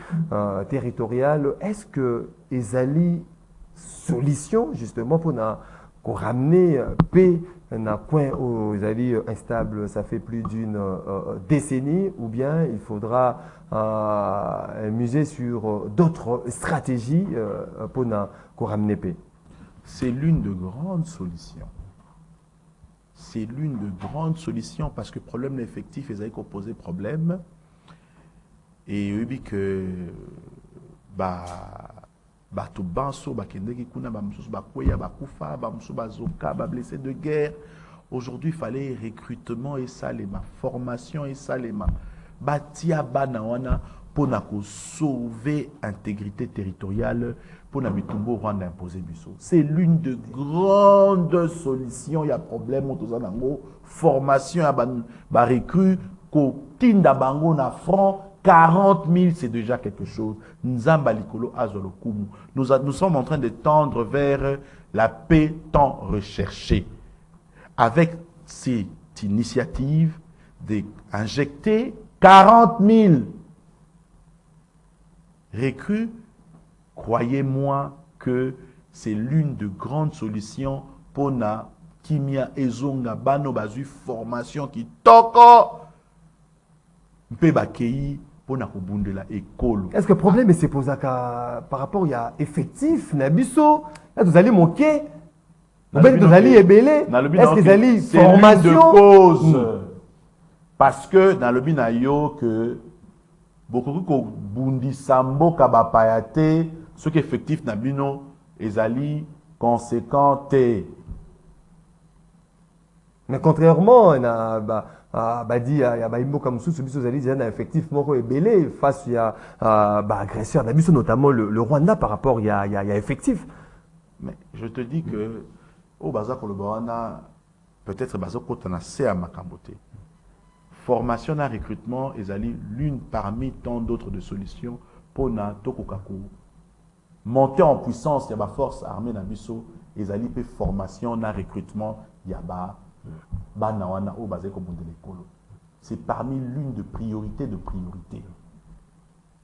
territoriale. Est-ce que ezali solution justement pour ramener paix dans coin où ils allaient instable, ça fait plus d'une décennie, ou bien il faudra miser sur d'autres stratégies pour ramener paix? C'est l'une de grandes solutions. C'est l'une de grandes solutions parce que le problème effectif, ils avaient posé problème. Et oui, que bato banso bakendeki kuna bamsusu bakweya bakufa bamsusu bazoka blessé de guerre. Aujourd'hui il fallait recrutement et salema formation et salema batia bana wana pour sauver intégrité territoriale pour na bitumbo Rwanda imposer biso. C'est l'une de grandes solutions. Il y a problème autour nango formation à ba recrue ko tinda bango na front 40 000, c'est déjà quelque chose. Nous sommes en train de tendre vers la paix tant recherchée. Avec cette initiative d'injecter 40 000 recrues, croyez-moi que c'est l'une de grandes solutions pour na kimia ezonga bano bazu formation qui toko mpe bakei. Est-ce que le problème c'est posé par rapport à effectif nabiso là vous allez manquer vous allez ébélé est-ce que vous allez formation cause parce que dans le binayo que beaucoup ko bundi sambo kabapayate ce qui effectif nabino ezali conséquenté mais contrairement na dit il y a Baimboka Moussou biso zali déjà effectivement ébélé face à agresseur d'abus notamment le Rwanda par rapport il y a effectif. Mais je te dis que au bazar pour le Rwanda peut-être bazar kotana c'est à makambote. Formation et recrutement ezali l'une parmi tant d'autres de solutions pour na tokokaku monter en puissance il y a ba force armée na biso ezali pe formation na recrutement il y a ba c'est parmi l'une de priorités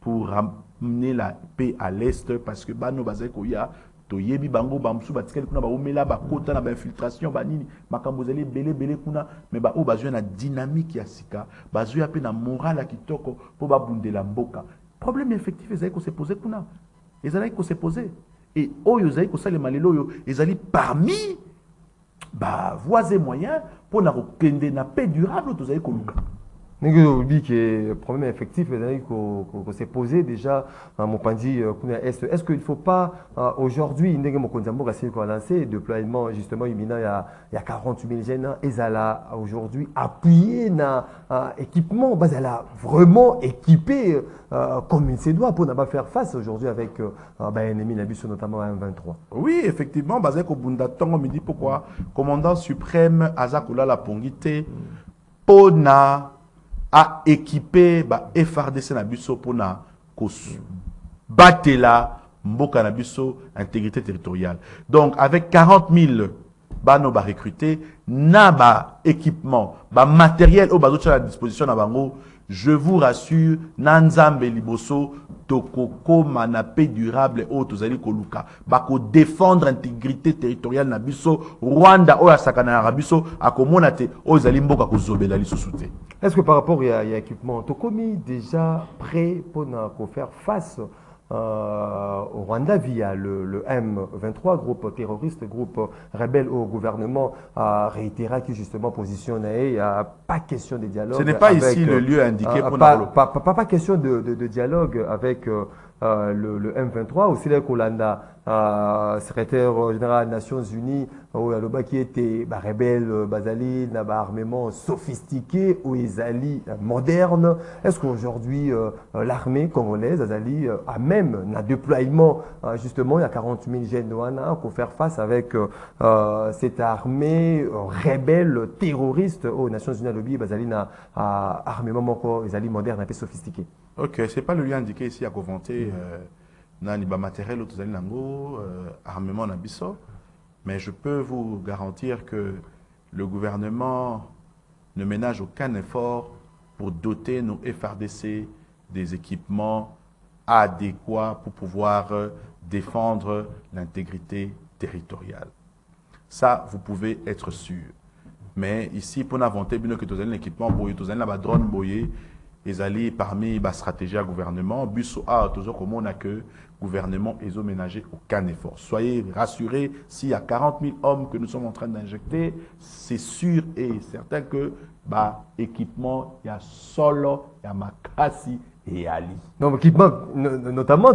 pour ramener la paix à l'Est parce que bano bazeko ya toyebi bango bamsu batikeli kuna ba omela ba kota na ba infiltration banini makambo zeli belé kuna mais ba o bazwe na dynamique ya sika bazwe ya pe na morale kitoko pour ba bundela mboka problème effectif ezali ko se poser kuna ezali ko se poser et oyo ezali ko salema lelo yo ezali parmi voies et moyens pour na paix durable tous les koluka. Nous dit que le problème effectif s'est posé déjà à Mopandi. Est-ce qu'il ne faut pas aujourd'hui lancer déploiement justement imminent il y a 40 000 jeunes et ça aujourd'hui appuyer na équipement basala vraiment équipé comme il se doit pour ne pas faire face aujourd'hui avec ennemi Nabus notamment à M23. Oui effectivement basé au Bunda Tongo me dit pourquoi commandant suprême Azakula la Pongité Pona a équipé FRDC Nabuso pour na batela mboka Nabuso intégrité territoriale. Donc avec 40 000 bano ba recruter na ba équipement ba matériel au bazo à la disposition na bango, je vous rassure nanzambe liboso tokoko manapé durable au tozali koluka bako défendre intégrité territoriale na biso Rwanda o asakana na biso akomona te o zali mboka kozobela lisusu te. Est-ce que par rapport à l'équipement, tu as déjà prêt pour faire face au Rwanda via le M23, groupe terroriste, groupe rebelle au gouvernement, a réitéré qui justement positionne. Il n'y a pas question de dialogue. Ce n'est pas avec, ici le lieu indiqué pour pas question de dialogue avec le M23. Aussi, là, Kolanda, secrétaire général des Nations Unies, qui était rebelle, Bazali, armement sophistiqué, ou Izali moderne. Est-ce qu'aujourd'hui, l'armée congolaise, Azali, a même un déploiement, justement, il y a 40 000 jeunes pour faire face avec cette armée rebelle, terroriste aux Nations Unies, lobby, Bazali, armement Izali moderne, un peu sophistiqué. Ok, ce n'est pas le lieu indiqué ici à Coventé. Matériel, armement Nabiso. Mais je peux vous garantir que le gouvernement ne ménage aucun effort pour doter nos FRDC des équipements adéquats pour pouvoir défendre l'intégrité territoriale. Ça, vous pouvez être sûr. Mais ici, pour n'inventer que vous avez l'équipement, vous avez la drone boyé, ils allaient parmi la stratégie à gouvernement, busso a toujours comme on a que gouvernement ils ont ménagé aucun effort. Soyez rassurés, s'il y a 40 000 hommes que nous sommes en train d'injecter, c'est sûr et certain que équipement, il y a solo, il y a Makasi et Ali. Non, équipement, notamment,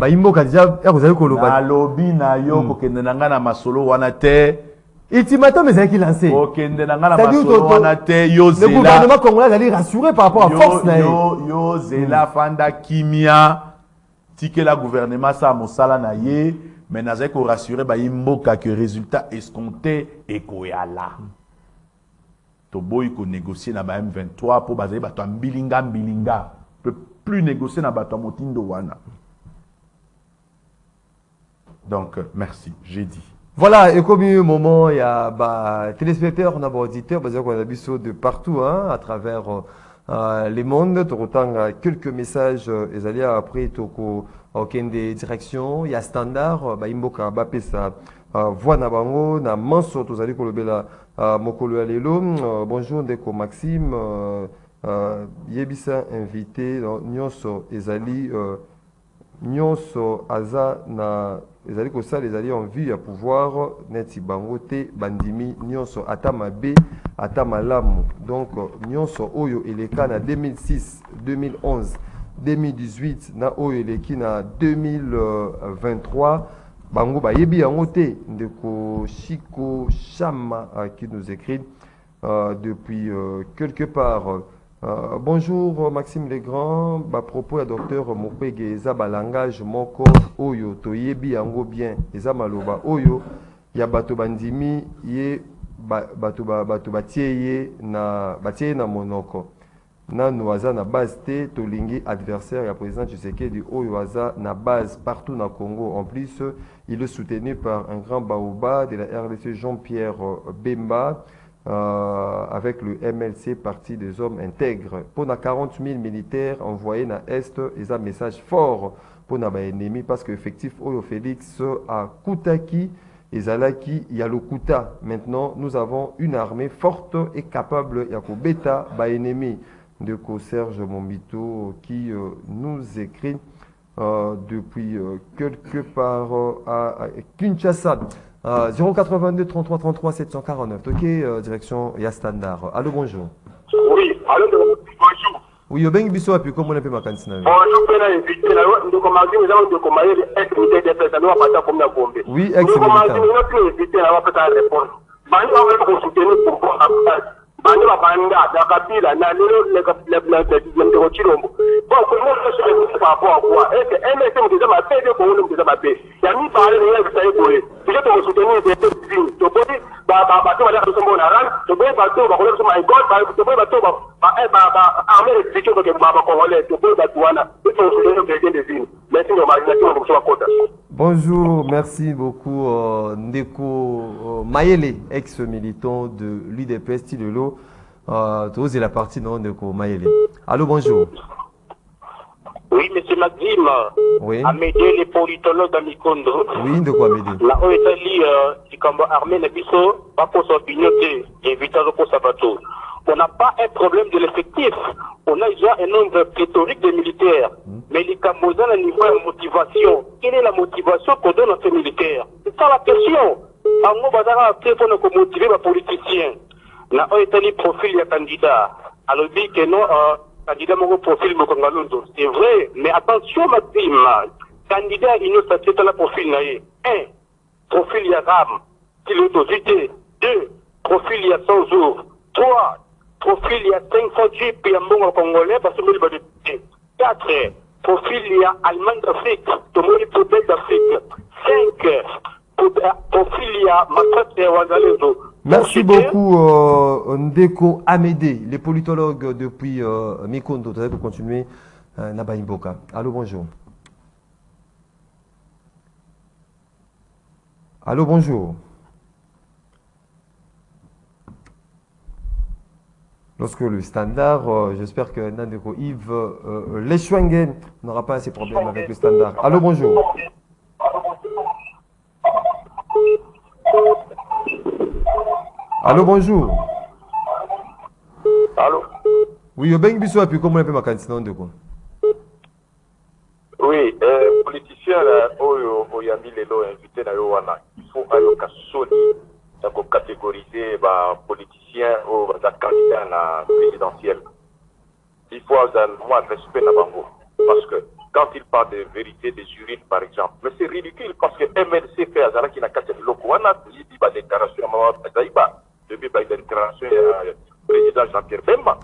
Imbo Kadija, vous avez coloba. Na lobby na yo kokende nanga na masolo wana te. Ultimatum, mais c'est qui lancé. Le gouvernement congolais allait rassurer par rapport à force. Yo zela fanda kimia. Tike la gouvernement sa mosala na ye. Mais nazé ko rassurer ba imboka que résultat escompté et koyala. To boy ko négocier na ba M23 pour baser ba to mbilinga. Peut plus négocier na ba to motindo wana. Donc merci, j'ai dit. Voilà, et comme il y a un moment, il y a téléspectateurs, on a auditeurs, on a vu de partout, hein, à travers les mondes. Autant quelques messages, les alliés après, aucune des directions. Il y a standard, Imboka, Bapesa, voix na bango, na manso, tous allez kolobela, mokolo alelo. Bonjour, Ndeko Maxime, Yebisa invité, Nyonso, Ezali, Nyonso, Aza, na. Les alliés les alliés ont vu à pouvoir neti bangote bandimi nyonso atama b atama lamu. Donc nyonso oyo eleka na 2006 2011 2018 na oyo eleki na 2023 bango ba yebi yango te. Ndeko Chico Chama qui nous écrit depuis quelque part. Bonjour Maxime Legrand, propos à docteur Mopege eza langage moko oyo toyebi yango bien eza maloba oyo ya bato bandimi ye bato batie na monoko nanu aza na base te tolingi adversaire ya président Tshisekedi oyo aza na base partout na Congo. En plus, il est soutenu par un grand baoba de la RDC Jean-Pierre Bemba. Avec le MLC, Parti des hommes intègres. Pour 40 000 militaires envoyés dans l'Est, ils ont un message fort pour nos ennemis parce que effectif Oyo Félix à Koutaki et Zalaki, il y a le Kouta. Maintenant, nous avons une armée forte et capable. Il y a le Beta, ennemi de Serge Mombito qui nous écrit depuis quelque part à Kinshasa. 082 33 33 749. Ok, direction ya standard. Allô, bonjour. Oui, allô, bonjour. Oui, yo bengi biso api comme on appelle ma cantine. Bonjour, pena invité là, nous commençons nous avons de commander ex-militaire des personnes nous pas comme la bombe. Oui, ex-militaire. Nous commençons invité là, on peut pas répondre. Bani on va soutenir pour bani va banga da kabila na lelo le plan de Rochilombo. Bon, comment ça se fait par rapport à quoi? Est-ce que MSM déjà m'a fait pour nous déjà m'a fait. Il y a mis parler de ça et pour je te soutenir des civils. Tu peux dire bateau va faire son bon arran, tu peux bateau va connaître my god, tu peux bateau armée restriction que congolais, tu peux bateau wana. Tu peux soutenir quelqu'un des villes. Merci de l'imagination comme ça quota. Bonjour, merci beaucoup Ndeko Mayele, ex-militant de l'UDPS Tilelo. Tu es la partie non Ndeko Mayele. Allô, bonjour. Oui, monsieur Maxime. Oui. Amédée les politologues dans Mikondo. Oui, de quoi Amédée? La OETALI, du combat armé, n'a pas pour son opinion, invité pour sa bateau. On n'a pas un problème de l'effectif. On a déjà un nombre pléthorique de militaires. Mais les Cambodgiens, au niveau de motivation, quelle est la motivation qu'on donne à ces militaires? C'est ça la question. En gros, on a motiver les politiciens. Na oitali profil ya candidat. Alors dit que non, candidat mon profil me congalondo. C'est vrai, mais attention Maxime. Candidat il nous s'attend à la profil naé. 1. Profil ya RAM, pilotosité. 2. Profil il y a 100 jours. 3. Profil il y a 500 jeeps et un bon congolais parce que nous le 4. Profil il y a Allemagne d'Afrique, tout le monde peut d'Afrique. 5. Profil il y a Matrate et Wazalezo. Merci beaucoup Ndeko Amédée, les politologues depuis Mikondo. Vous allez continuer Naba Imboka. Allô, bonjour. Allô, bonjour. Lorsque le standard, j'espère que Nandeko Yves Leschwengen n'aura pas ces problèmes avec le standard. Allô, bonjour. Allô, bonjour. Allô? Oui, au Beng Bissou, puis comment on peut ma candidature de quoi? Oui, politicien oyambi lelo invité na yo wana. Il faut ayoka soli donc catégoriser ba politicien ou ba candidat na présidentiel. Il faut avoir un respect na bango parce que quand il parle de vérité des urines par exemple, mais c'est ridicule parce que MLC fait azara qui na kati de loko wana dit ba déclaration mama zaïba depuis ba déclaration président Jean-Pierre Bemba.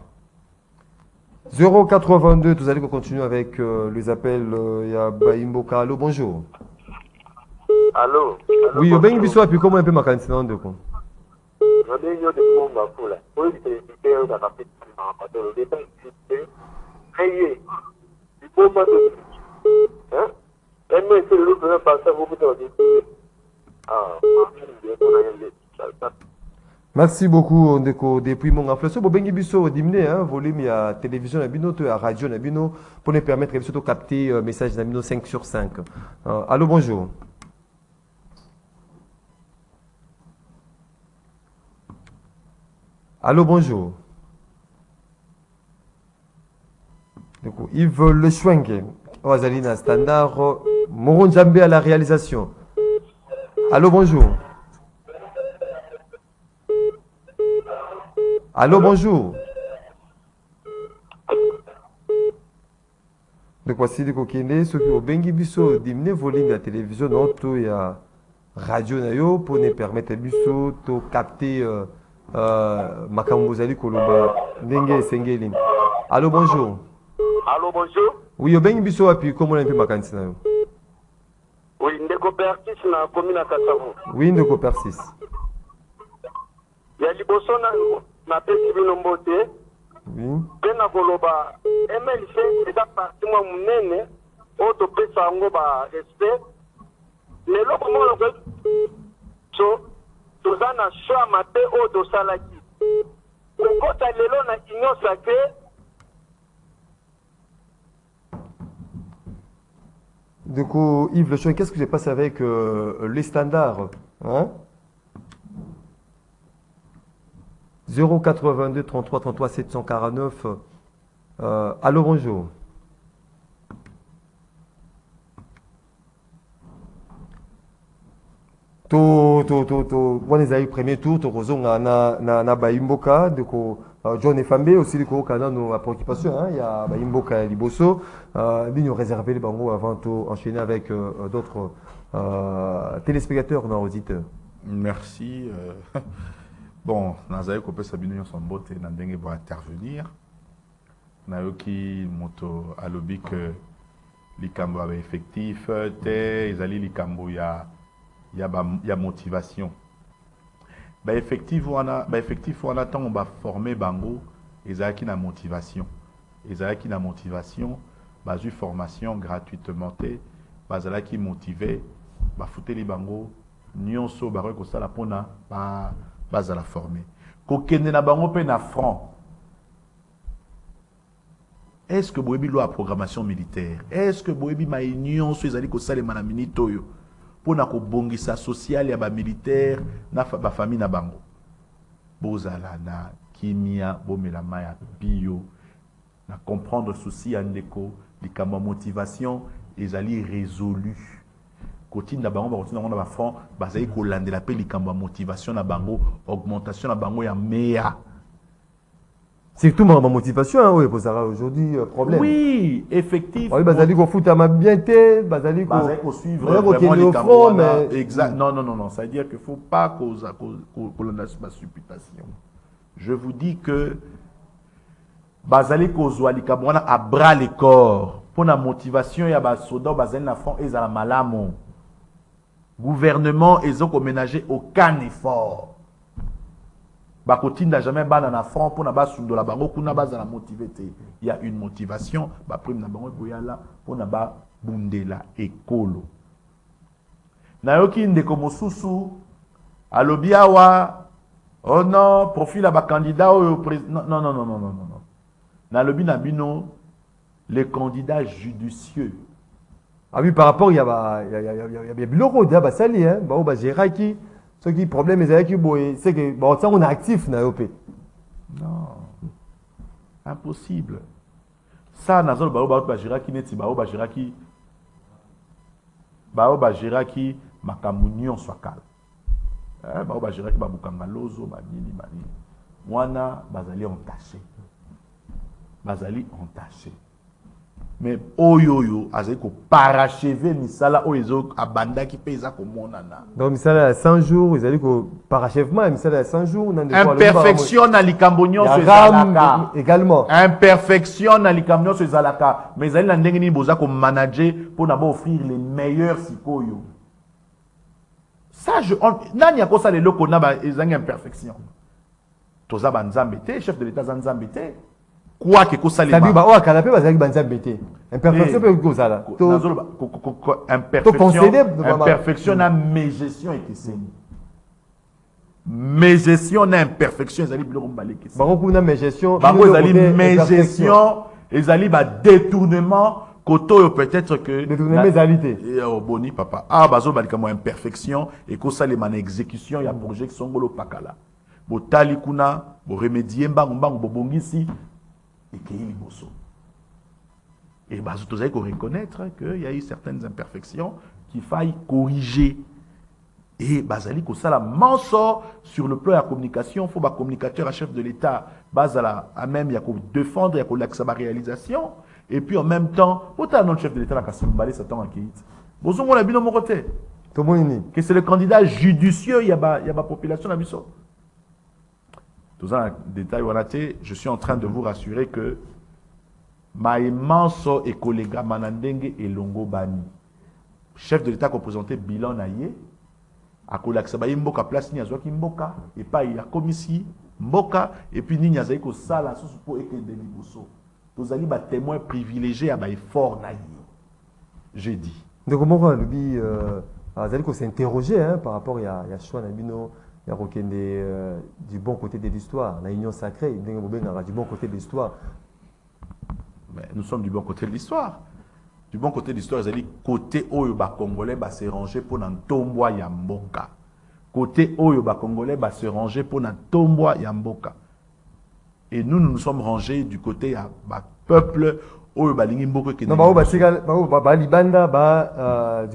082, vous allez continuer avec les appels. Il y a Baimboka. Allô, bonjour. Allô? Oui, au Beng Bissou, puis comment on peut ma candidature de quoi? Je vais dire de mon bafou là. Oui, c'est super, on a fait le débat. Hey, il faut pas de. Hein? Mais c'est le plus important, vous pouvez dire. Ah, Merci beaucoup Ndeko depuis mon inflation. Bon, Bengi Bisso diminué, hein, volume il y a télévision Nabino, il y a radio Nabino pour nous permettre de capter message Nabino 5 sur 5. Allô, bonjour. Allô, bonjour. Du coup, Yves Le Schwenke, Oazalina Standard, Moron Djambé à la réalisation. Allô, bonjour. Allô, bonjour. De quoi c'est de coquiner, ceux qui ont bengi biso diminuer volume de la télévision, non, tout y a radio nayo pour nous permettre biso de capter Makambozali Koloba, Nenge Sengelim. Allô, bonjour. Allô, bonjour. Oui, au bengi biso appuie comment on peut makansi nayo. Oui, Ndeko Persis na commune à Kassavou. Oui, Ndeko Persis. Il y a liboso na pesi bino mbote. Oui. Pena koloba MLC eza parti mwa munene oyo topesa yango ba respect. Lelo komona ko so toza na shama te oyo tosalaki. Kokota lelo na union sacrée. Du coup, Yves Le Chouin, qu'est-ce que j'ai passé avec les standards, hein? 082 33 33 749. Allô, bonjour. On est allé premier tour, na Baimboka, de John et Fambe, aussi de nos préoccupations. Il y a Baimboka et Liboso. Nous réservé les bangos avant d'enchaîner avec d'autres téléspectateurs, non auditeurs. Merci. Bon, Nazaï Kopé Sabino son botte Nandenge va intervenir. Nayoki moto alobi que likambo avait effectif te izali likambo ya motivation. Ba effectif wana tant on va former bango ezaki na motivation. Ezaki na motivation, ba ju formation gratuitement te, bazalaki motivé, ba futeli bango nyonso ba ko sala pona ba bazala formé. Kokende na bango pe na front. Est-ce que boyebi lo a programmation militaire? Est-ce que boyebi ma union so ezali ko sala mana minito yo pona ko bongisa social ya ba militaire na ba famille na bango? Bozala na kimia bomela maya bio na comprendre souci ya ndeko likama motivation ezali résolu kotinda bango bakotinda ngona ba fond bazali kolandela pe likamba motivation na bango augmentation na bango ya meya. Surtout ma motivation, hein, oui, pour ça aujourd'hui problème. Oui, effectivement. Oui, bazali ko foot à ma bienté, bazali ko suivre vraiment les front, mais exact. Non, ça veut dire qu'il faut pas qu'on lance ma supputation. Je vous dis que bazali ko zwa likamwana à bras les corps pour la motivation ya ba soda bazali na front ezala malamo. Gouvernement ezoko ménager aucun effort. Bakotinda jamais bana na front pour na ba sundola bango kuna baza na motivé. Il y a une motivation, ba prime na bango koyala pour na ba bundela ekolo. Na yoki ndeko mosusu alobi awa oh non, profil à ba candidat au président. Non. Na lobi na bino les candidats judicieux. Ah oui, par rapport il y a biloko da ba sali hein, ba géraki. Ce qui problème c'est que bon ça on est actif na OP. Non. Impossible. Ça nazol ba giraki neti ba giraki makamunion swakal. Ba giraki ba bukanga lozo ba nini. Mwana bazali entaché. Mais oyoyo azali ko parachever misala oyezo abanda ki pesa ko monana. Donc misala à 100 jours, ils allaient ko parachèvement misala à 100 jours nan imperfection na likambonyo so ezalaka également. Imperfection na likambonyo so ezalaka, mais ezali na ndenge ni boza ko manager pour na ba offrir les meilleurs sikoyo. Ça nani akosa le loko na ba ezangi imperfection. Toza banzambe te, chef de l'état zanzambe te. Quoi que ça les ba o canapé bazali banza bete imperfection pe ko sala to imperfection na mégestion ekeseni mégestion na imperfection ezali biloko mbale ekeseni bango kuna mégestion bango ezali mégestion ezali ba détournement koto peut-être que détournement ezali te boni papa bazo balika mo imperfection et ko sala man exécution ya projet songolo pakala botali kuna bo remédier mbangu bobongisi. Et vous avez reconnaître qu'il y a eu certaines imperfections qu'il faille corriger. Et bazali ko sala manso sur le plan de la communication, il faut un communicateur à chef de l'État, bazala à même il y a ko défendre, il y a ko l'accès à la réalisation et puis en même temps, autant non chef de l'État la Kassimbalé s'attend à Kéit. Bonjour mon abi no mon côté. Que c'est le candidat judicieux, il y a ba population na biso. Tout un détail, je suis en train de vous rassurer que ma immense et collègue Manandenge et Longo Bani, chef de l'État qui a présenté bilan naïe, à Kolaksa Mboka place Niazoki Mboka, et pas il y a commissi Mboka, et puis Niazaï ko sala sous pour eke de Liboso. Tous allez témoin privilégié à effort naïe. J'ai dit. Donc comment lui, ko s'interroger par rapport à choix Nabino. Il y a du bon côté de l'histoire, la union sacrée, du bon côté de l'histoire. Mais nous sommes du bon côté de l'histoire. Du bon côté de l'histoire, c'est-à-dire côté Oyoba Congolais va se ranger pour Nantomboa Yamboka. Côté Oyoba Congolais va se ranger pour Nantomboa Yamboka. Et nous nous sommes rangés du côté peuple Oyoba Lingimboka qui du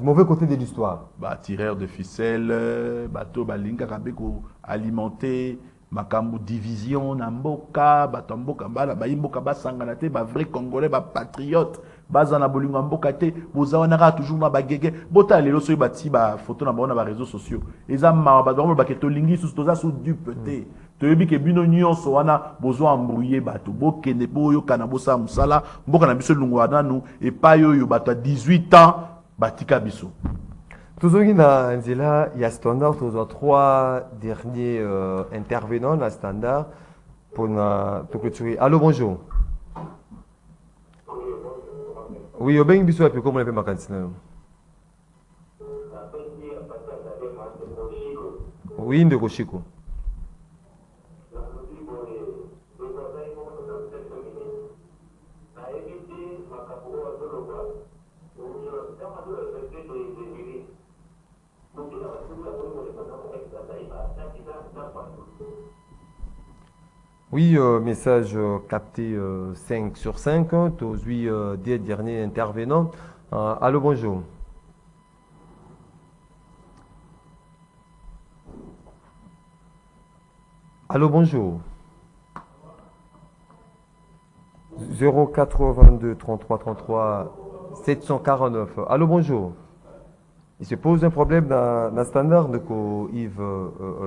mauvais côté de l'histoire. Tireur de ficelle, bateau balinga kabeko alimenté, makambu division namboka, batamboka bala bayimboka basangana te ba vrai congolais ba patriote, bazana bolinga mboka te, bozawana toujours na bagege, bota lelo so bati ba photo na ba réseaux sociaux. Eza ma ba ba keto lingi sous toza sous dupe te. Toyebi ke bino nyonso wana bozo embrouiller bato bokende boyo kana bosa musala mboka na biso lungwana nu et pas yoyo bato à 18 ans batika biso. Toujours na nzela il y a standard toujours 3 derniers intervenants na standard pour clôturer. Allô bonjour. Oui, obeng biso api comment on peut makantina. Oui, ndeko Shiko. Oui, message capté 5 sur 5, aujourd'hui des derniers intervenants. Allô, bonjour. Allô, bonjour. 082 33 33 749. Allô, bonjour. Il se pose un problème dans le standard de Yves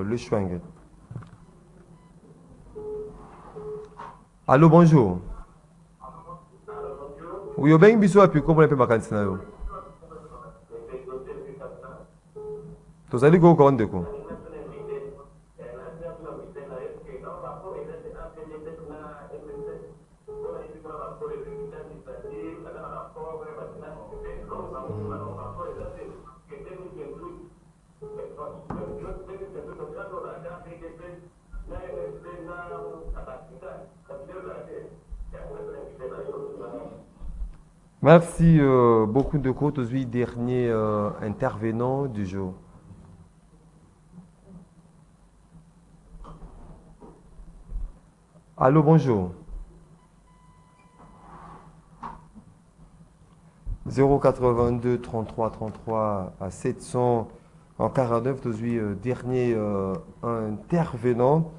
Le Chouang. Allô, bonjour. Oui, bien, bisous, puis comment on peut m'accueillir là? Vous allez go de quoi? Merci beaucoup de côtes aux 8 derniers intervenants du jour. Allô, bonjour. 082 33 33 à 749 aux 8 derniers intervenants.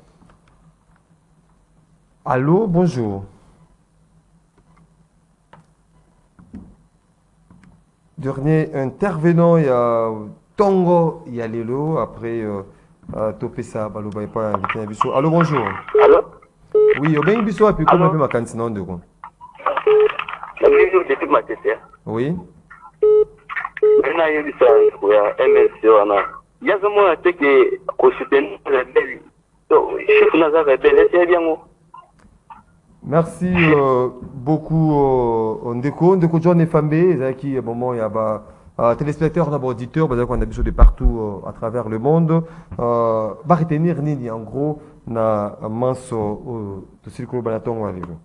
Allô, bonjour. Dernier intervenant, il y a Tongo, il y a Lelo, après Topesa, Baloba, pas invité à Bissot. Allô, bonjour. Allô? Oui, au bien Bissot, et puis comment on peut ma cantine de quoi? Depuis ma tête. Oui. Maintenant, il y a du sang pour MLC. Il y a ce moment que je suis rebelle. Chef Nazar rebelle, c'est bien. Merci beaucoup Ndeko John et Fambé, qui à un moment il y a téléspectateurs, auditeurs, qu'on a besoin de partout à travers le monde. Va retenir Nini en gros na manso de circulo banaton avec vous.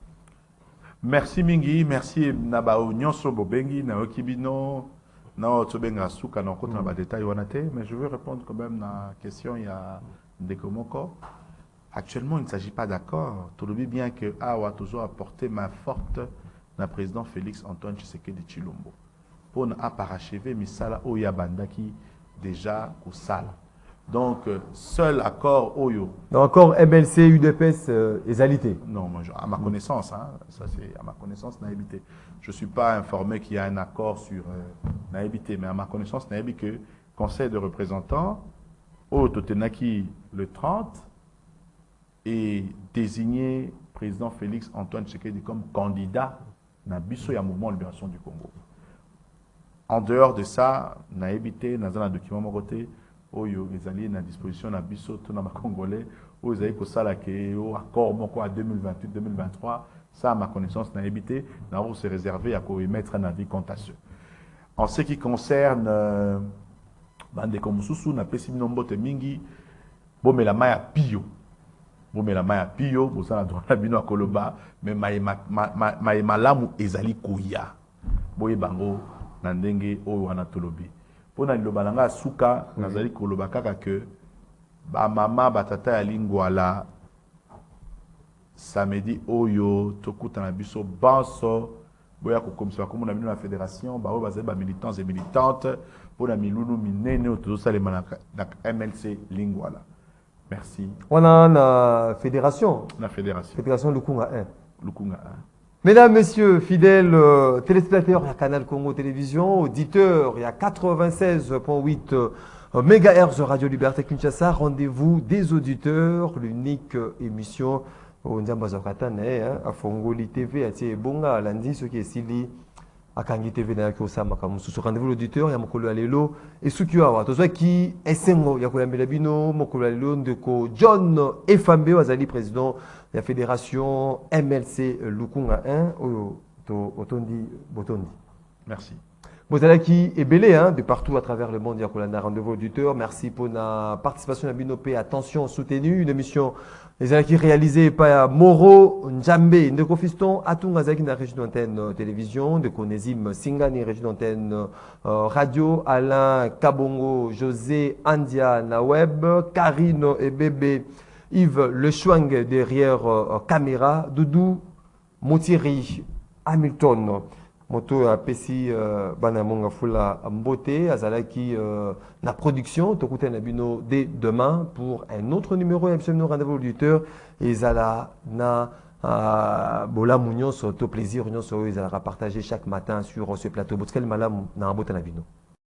Merci Mingi, merci Nabao Nyonso Bobengi, na Okibino, na Otsobenga Souka, na Okota na détail wanate, mais je veux répondre quand même à la question, il y a Ndeko Moko. Actuellement, il ne s'agit pas d'accord. Tout le bien que Awa toujours apporté main forte le président Félix Antoine Tshisekedi Tshilombo. Pour ne pas parachever Misala Oya Bandaki déjà au sale. Donc, seul accord Oyo. Donc, encore MLC, UDPS, égalité. Non, moi, à ma connaissance, hein, ça c'est à ma connaissance, naïbité. Je ne suis pas informé qu'il y a un accord sur naïbité, mais à ma connaissance, naïbité que Conseil de représentants, au Totenaki le 30, et désigner président Félix Antoine Tshisekedi comme candidat dans le mouvement de libération du Congo. En dehors de ça, on a évité dans un document côté où les alliés à disposition de biso tout dans Congolais où ils avaient ça là que au accord à 2028-2023, ça à ma connaissance n'a évité, n'a se réservé à émettre un avis quant à ce. En ce qui concerne bande comme Soussou n'a pas si nombre de mingi, bon mais la maille pio. Bon, mais la maille pio, vous savez, la bino à Koloba, mais maï malamu ezali koya. Boye bango, nandenge o wanatolobi. Pour na lobalanga suka, nazali Koloba kaka que, ba mama batata ya lingwala, samedi oyo, tokuta na biso banso, boya ko komisa ko na bino la fédération, ba o bazali ba militants et militantes, pour na milulu minene o tozo salema na MLC lingwala. Merci. On a une fédération. La fédération. Fédération Lukunga 1. Lukunga 1. Mesdames, Messieurs, fidèles téléspectateurs, il y a Canal Congo Télévision, auditeurs, il y a 96.8 MHz Radio Liberté Kinshasa, rendez-vous des auditeurs, l'unique émission au Ndiambazokatane, à Fongoli TV, à Thiebonga, à Landi, ce qui est Sili. Akangi TV na yako sama kama mususu rendez-vous l'auditeur ya mokolo alelo esuki awa tozwa ki esengo ya koyambela bino mokolo alelo ndeko John Efambe wazali président de la fédération MLC Lukunga 1 oyo to otondi botondi. Merci. Bozalaki ebele de partout à travers le monde ya kolanda rendez-vous l'auditeur. Merci pour la participation à Binopé, attention soutenue, une émission les qui réalisé par Moro Njambe, Ndeko Fiston, Atunga Zaki na région d'antenne télévision, de Konezim Singani région d'antenne radio, Alain Kabongo, José Andia na web, Karine et Bébé Yves Le Chouang derrière caméra, Doudou Motiri Hamilton. Moto a pesi banamonga fula mbote azalaki la production tokuta na bino dès demain pour un autre numéro absolument rendez-vous auditeur et zala na bola mounion so to plaisir union so ils allera partager chaque matin sur ce plateau. Botkel malam na mbota na bino.